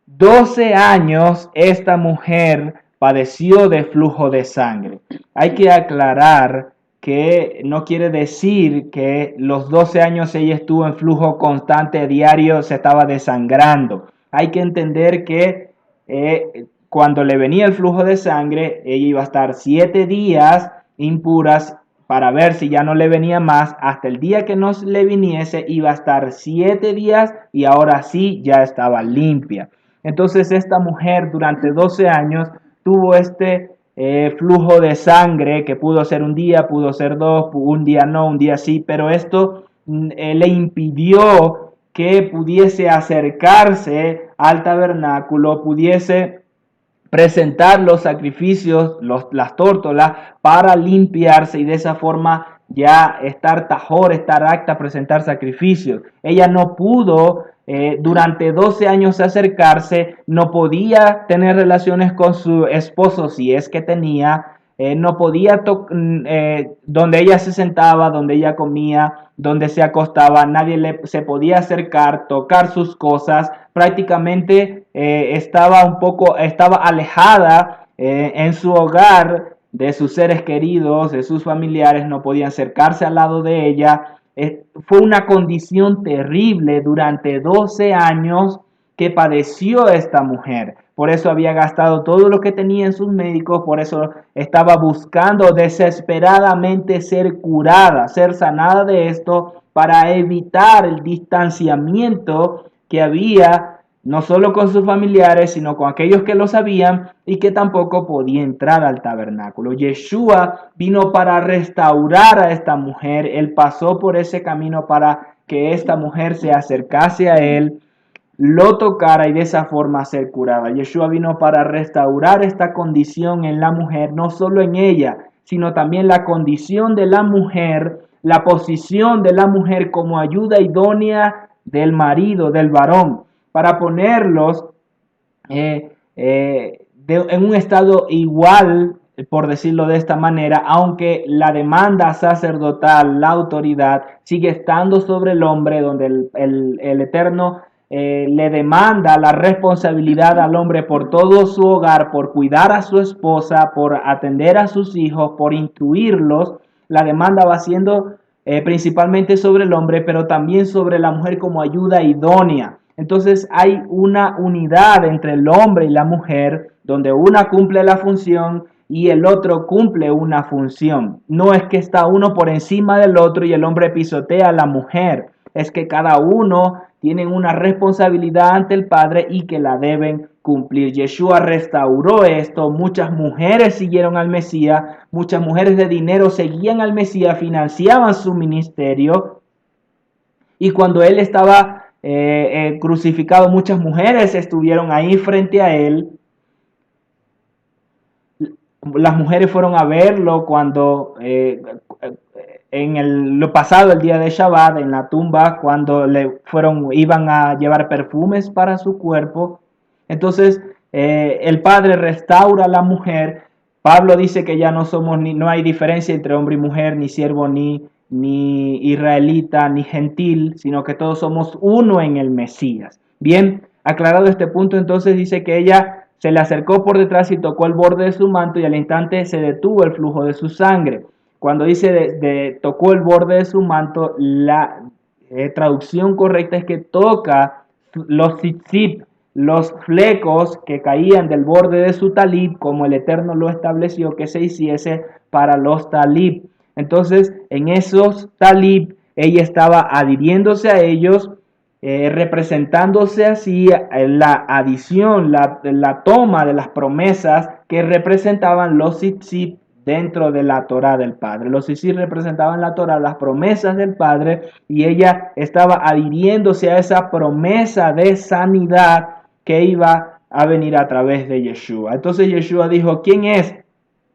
12 años esta mujer padeció de flujo de sangre. Hay que aclarar que no quiere decir que los 12 años ella estuvo en flujo constante diario, se estaba desangrando. Hay que entender que cuando le venía el flujo de sangre, ella iba a estar 7 días impuras para ver si ya no le venía más. Hasta el día que no le viniese, iba a estar 7 días y ahora sí ya estaba limpia. Entonces esta mujer durante 12 años tuvo flujo de sangre que pudo ser un día, pudo ser dos, un día no, un día sí, pero esto le impidió que pudiese acercarse al tabernáculo, pudiese presentar los sacrificios, las tórtolas para limpiarse y de esa forma ya estar tajor, estar acta, presentar sacrificios. Ella no pudo durante 12 años acercarse, no podía tener relaciones con su esposo si es que tenía, no podía, donde ella se sentaba, donde ella comía, donde se acostaba, nadie se podía acercar, tocar sus cosas, prácticamente estaba alejada en su hogar de sus seres queridos, de sus familiares, no podían acercarse al lado de ella. Fue una condición terrible durante 12 años que padeció esta mujer. Por eso había gastado todo lo que tenía en sus médicos, por eso estaba buscando desesperadamente ser curada, ser sanada de esto, para evitar el distanciamiento que había no solo con sus familiares, sino con aquellos que lo sabían y que tampoco podía entrar al tabernáculo. Yeshua vino para restaurar a esta mujer. Él pasó por ese camino para que esta mujer se acercase a él, lo tocara y de esa forma ser curada. Yeshua vino para restaurar esta condición en la mujer, no solo en ella, sino también la condición de la mujer, la posición de la mujer como ayuda idónea del marido, del varón, para ponerlos en un estado igual, por decirlo de esta manera, aunque la demanda sacerdotal, la autoridad, sigue estando sobre el hombre, donde el Eterno le demanda la responsabilidad al hombre por todo su hogar, por cuidar a su esposa, por atender a sus hijos, por instruirlos. La demanda va siendo principalmente sobre el hombre, pero también sobre la mujer como ayuda idónea. Entonces hay una unidad entre el hombre y la mujer, donde una cumple la función y el otro cumple una función. No es que está uno por encima del otro y el hombre pisotea a la mujer. Es que cada uno tiene una responsabilidad ante el Padre y que la deben cumplir. Yeshua restauró esto. Muchas mujeres siguieron al Mesías. Muchas mujeres de dinero seguían al Mesías, financiaban su ministerio. Y cuando él estaba crucificado, muchas mujeres estuvieron ahí frente a él. Las mujeres fueron a verlo cuando lo pasado, el día de Shabbat, en la tumba, cuando iban a llevar perfumes para su cuerpo. Entonces el Padre restaura a la mujer. Pablo dice que ya no hay diferencia entre hombre y mujer, ni siervo ni israelita, ni gentil, sino que todos somos uno en el Mesías. Bien, aclarado este punto, entonces dice que ella se le acercó por detrás y tocó el borde de su manto y al instante se detuvo el flujo de su sangre. Cuando dice tocó el borde de su manto, la traducción correcta es que toca los tzitzit, los flecos que caían del borde de su talib, como el Eterno lo estableció que se hiciese para los talib. Entonces, en esos talib, ella estaba adhiriéndose a ellos, representándose así la adición, la toma de las promesas que representaban los tzitzit dentro de la Torá del Padre. Los tzitzit representaban la Torá, las promesas del Padre, y ella estaba adhiriéndose a esa promesa de sanidad que iba a venir a través de Yeshua. Entonces Yeshua dijo, ¿quién es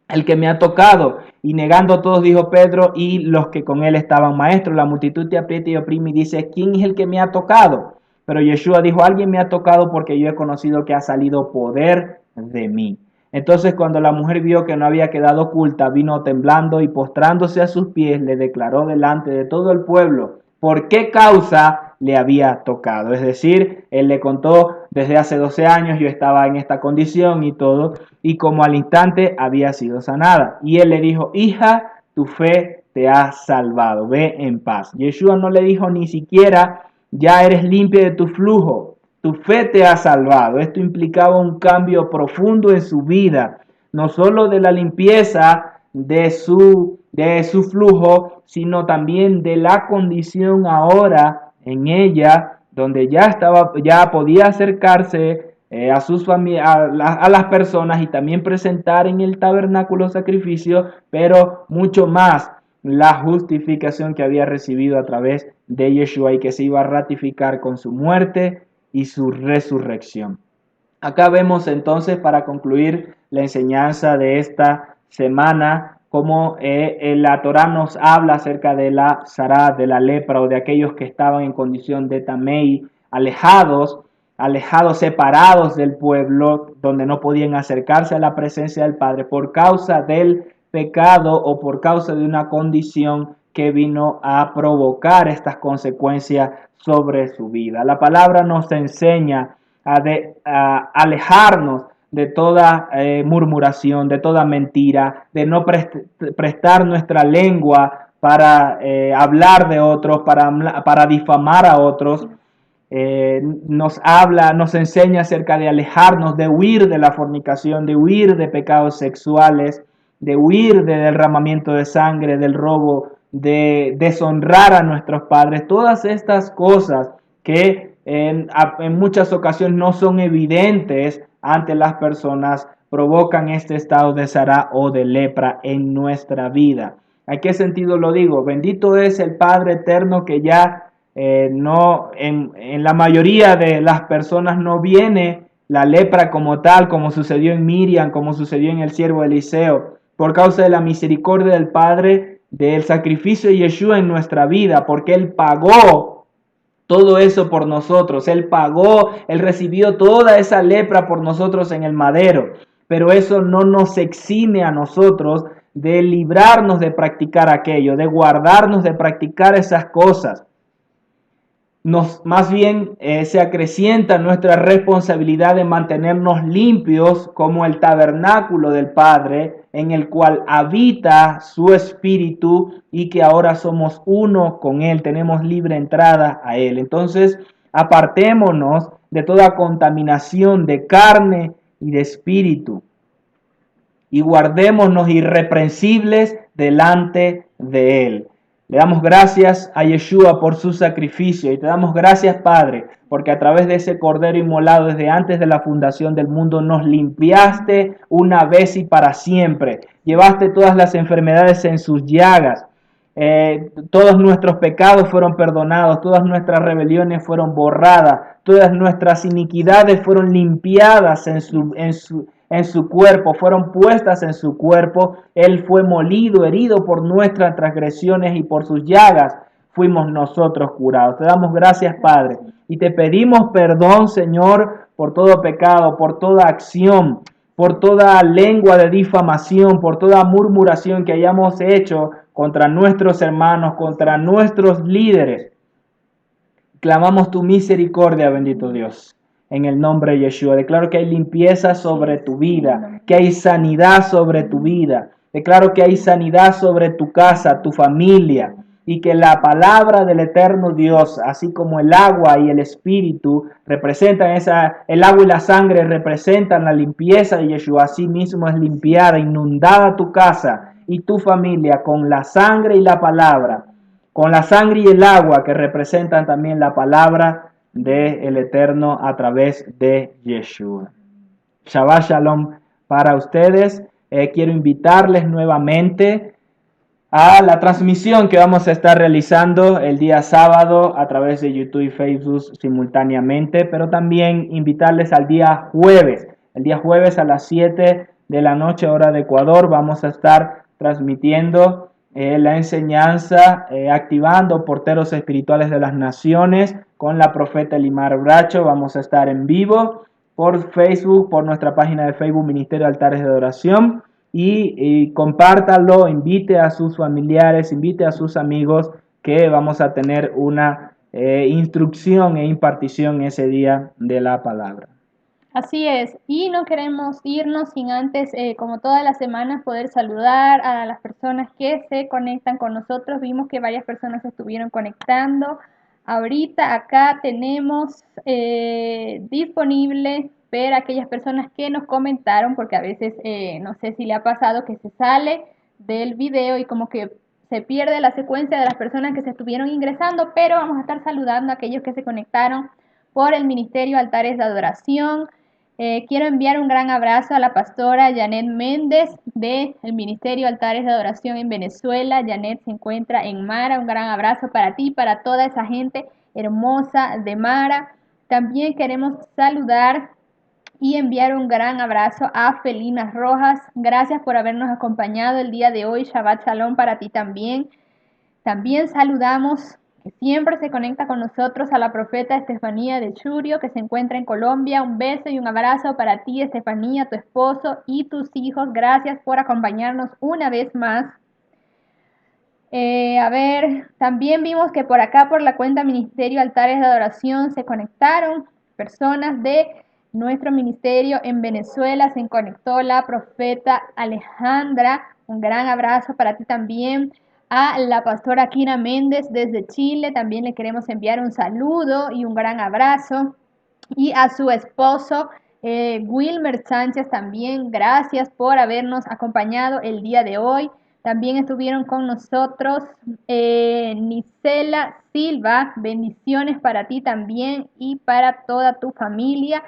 el que me ha tocado? Y negando a todos, dijo Pedro y los que con él estaban. Maestro, la multitud te aprieta y oprime y dice, ¿quién es el que me ha tocado? Pero Yeshua dijo, alguien me ha tocado porque yo he conocido que ha salido poder de mí. Entonces cuando la mujer vio que no había quedado oculta, vino temblando y postrándose a sus pies, le declaró delante de todo el pueblo por qué causa le había tocado. Es decir, él le contó, desde hace 12 años yo estaba en esta condición y todo, y como al instante había sido sanada. Y él le dijo, hija, tu fe te ha salvado, ve en paz. Yeshua no le dijo ni siquiera, ya eres limpia de tu flujo, tu fe te ha salvado. Esto implicaba un cambio profundo en su vida, no solo de la limpieza de su flujo, sino también de la condición ahora en ella, donde ya podía acercarse a sus a las personas y también presentar en el tabernáculo sacrificio, pero mucho más la justificación que había recibido a través de Yeshua y que se iba a ratificar con su muerte y su resurrección. Acá vemos entonces, para concluir la enseñanza de esta semana, cómo la Torá nos habla acerca de la Sará, de la lepra o de aquellos que estaban en condición de Tamei, alejados, separados del pueblo, donde no podían acercarse a la presencia del Padre por causa del pecado o por causa de una condición que vino a provocar estas consecuencias sobre su vida. La palabra nos enseña a alejarnos de toda murmuración, de toda mentira, de no prestar nuestra lengua para hablar de otros, para difamar a otros. Nos enseña acerca de alejarnos, de huir de la fornicación, de huir de pecados sexuales, de huir de derramamiento de sangre, del robo, de deshonrar a nuestros padres. Todas estas cosas que en muchas ocasiones no son evidentes ante las personas, provocan este estado de Sará o de lepra en nuestra vida. ¿A qué sentido lo digo? Bendito es el Padre eterno que ya no en la mayoría de las personas no viene la lepra como tal, como sucedió en Miriam, como sucedió en el siervo Eliseo, por causa de la misericordia del Padre, del sacrificio de Yeshua en nuestra vida, porque Él pagó todo eso por nosotros. Él pagó, Él recibió toda esa lepra por nosotros en el madero. Pero eso no nos exime a nosotros de librarnos de practicar aquello, de guardarnos de practicar esas cosas. Más bien se acrecienta nuestra responsabilidad de mantenernos limpios como el tabernáculo del Padre, en el cual habita su Espíritu y que ahora somos uno con Él, tenemos libre entrada a Él. Entonces, apartémonos de toda contaminación de carne y de espíritu y guardémonos irreprensibles delante de Él. Le damos gracias a Yeshua por su sacrificio y te damos gracias, Padre, porque a través de ese cordero inmolado desde antes de la fundación del mundo nos limpiaste una vez y para siempre. Llevaste todas las enfermedades en sus llagas. Todos nuestros pecados fueron perdonados, todas nuestras rebeliones fueron borradas, todas nuestras iniquidades fueron limpiadas en su cuerpo, fueron puestas en su cuerpo. Él fue molido, herido por nuestras transgresiones y por sus llagas fuimos nosotros curados. Te damos gracias, Padre, y te pedimos perdón, Señor, por todo pecado, por toda acción, por toda lengua de difamación, por toda murmuración que hayamos hecho contra nuestros hermanos, contra nuestros líderes. Clamamos tu misericordia, bendito Dios, en el nombre de Yeshua. Declaro que hay limpieza sobre tu vida, que hay sanidad sobre tu vida. Declaro que hay sanidad sobre tu casa, tu familia, y que la palabra del eterno Dios, así como el agua y el espíritu representan el agua y la sangre representan la limpieza de Yeshua, así mismo es limpiada, inundada tu casa y tu familia con la sangre y la palabra, con la sangre y el agua que representan también la palabra del Eterno a través de Yeshua. Shabbat Shalom para ustedes. Quiero invitarles nuevamente a la transmisión que vamos a estar realizando el día sábado a través de YouTube y Facebook simultáneamente, pero también invitarles al día jueves. El día jueves a las 7 de la noche, hora de Ecuador, vamos a estar transmitiendo la enseñanza, activando porteros espirituales de las naciones con la profeta Elimar Bracho. Vamos a estar en vivo por Facebook, por nuestra página de Facebook Ministerio Altares de Adoración. Y compártalo, invite a sus familiares, invite a sus amigos, que vamos a tener una instrucción e impartición ese día de la palabra. Así es, y no queremos irnos sin antes, como todas las semanas, poder saludar a las personas que se conectan con nosotros. Vimos que varias personas se estuvieron conectando. Ahorita acá tenemos disponible ver a aquellas personas que nos comentaron, porque a veces no sé si le ha pasado que se sale del video y como que se pierde la secuencia de las personas que se estuvieron ingresando, pero vamos a estar saludando a aquellos que se conectaron por el Ministerio Altares de Adoración. Quiero enviar un gran abrazo a la pastora Janet Méndez del Ministerio Altares de Adoración en Venezuela. Janet se encuentra en Mara. Un gran abrazo para ti, para toda esa gente hermosa de Mara. También queremos saludar y enviar un gran abrazo a Felina Rojas. Gracias por habernos acompañado el día de hoy. Shabbat Shalom para ti también. También saludamos, que siempre se conecta con nosotros, a la profeta Estefanía de Churio, que se encuentra en Colombia. Un beso y un abrazo para ti, Estefanía, tu esposo y tus hijos. Gracias por acompañarnos una vez más. También vimos que por acá, por la cuenta Ministerio Altares de Adoración, se conectaron personas de nuestro ministerio en Venezuela. Se conectó la profeta Alejandra. Un gran abrazo para ti también. A la pastora Kira Méndez desde Chile también le queremos enviar un saludo y un gran abrazo. Y a su esposo Wilmer Sánchez también, gracias por habernos acompañado el día de hoy. También estuvieron con nosotros Nisela Silva, bendiciones para ti también y para toda tu familia.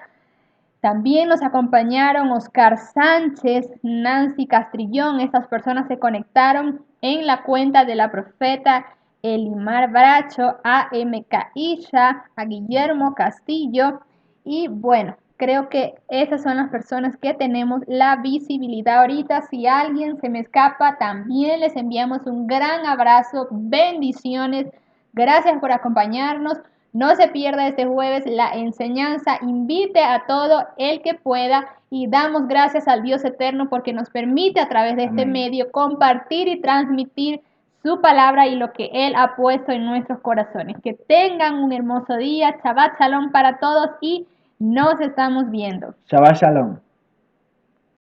También nos acompañaron Oscar Sánchez, Nancy Castrillón. Estas personas se conectaron en la cuenta de la profeta Elimar Bracho, a MK Isha, a Guillermo Castillo. Y bueno, creo que esas son las personas que tenemos la visibilidad ahorita. Si alguien se me escapa, también les enviamos un gran abrazo, bendiciones. Gracias por acompañarnos. No se pierda este jueves la enseñanza, invite a todo el que pueda y damos gracias al Dios eterno porque nos permite a través de este Amén. medio compartir y transmitir su palabra y lo que Él ha puesto en nuestros corazones. Que tengan un hermoso día, Shabbat Shalom para todos y nos estamos viendo. Shabbat Shalom.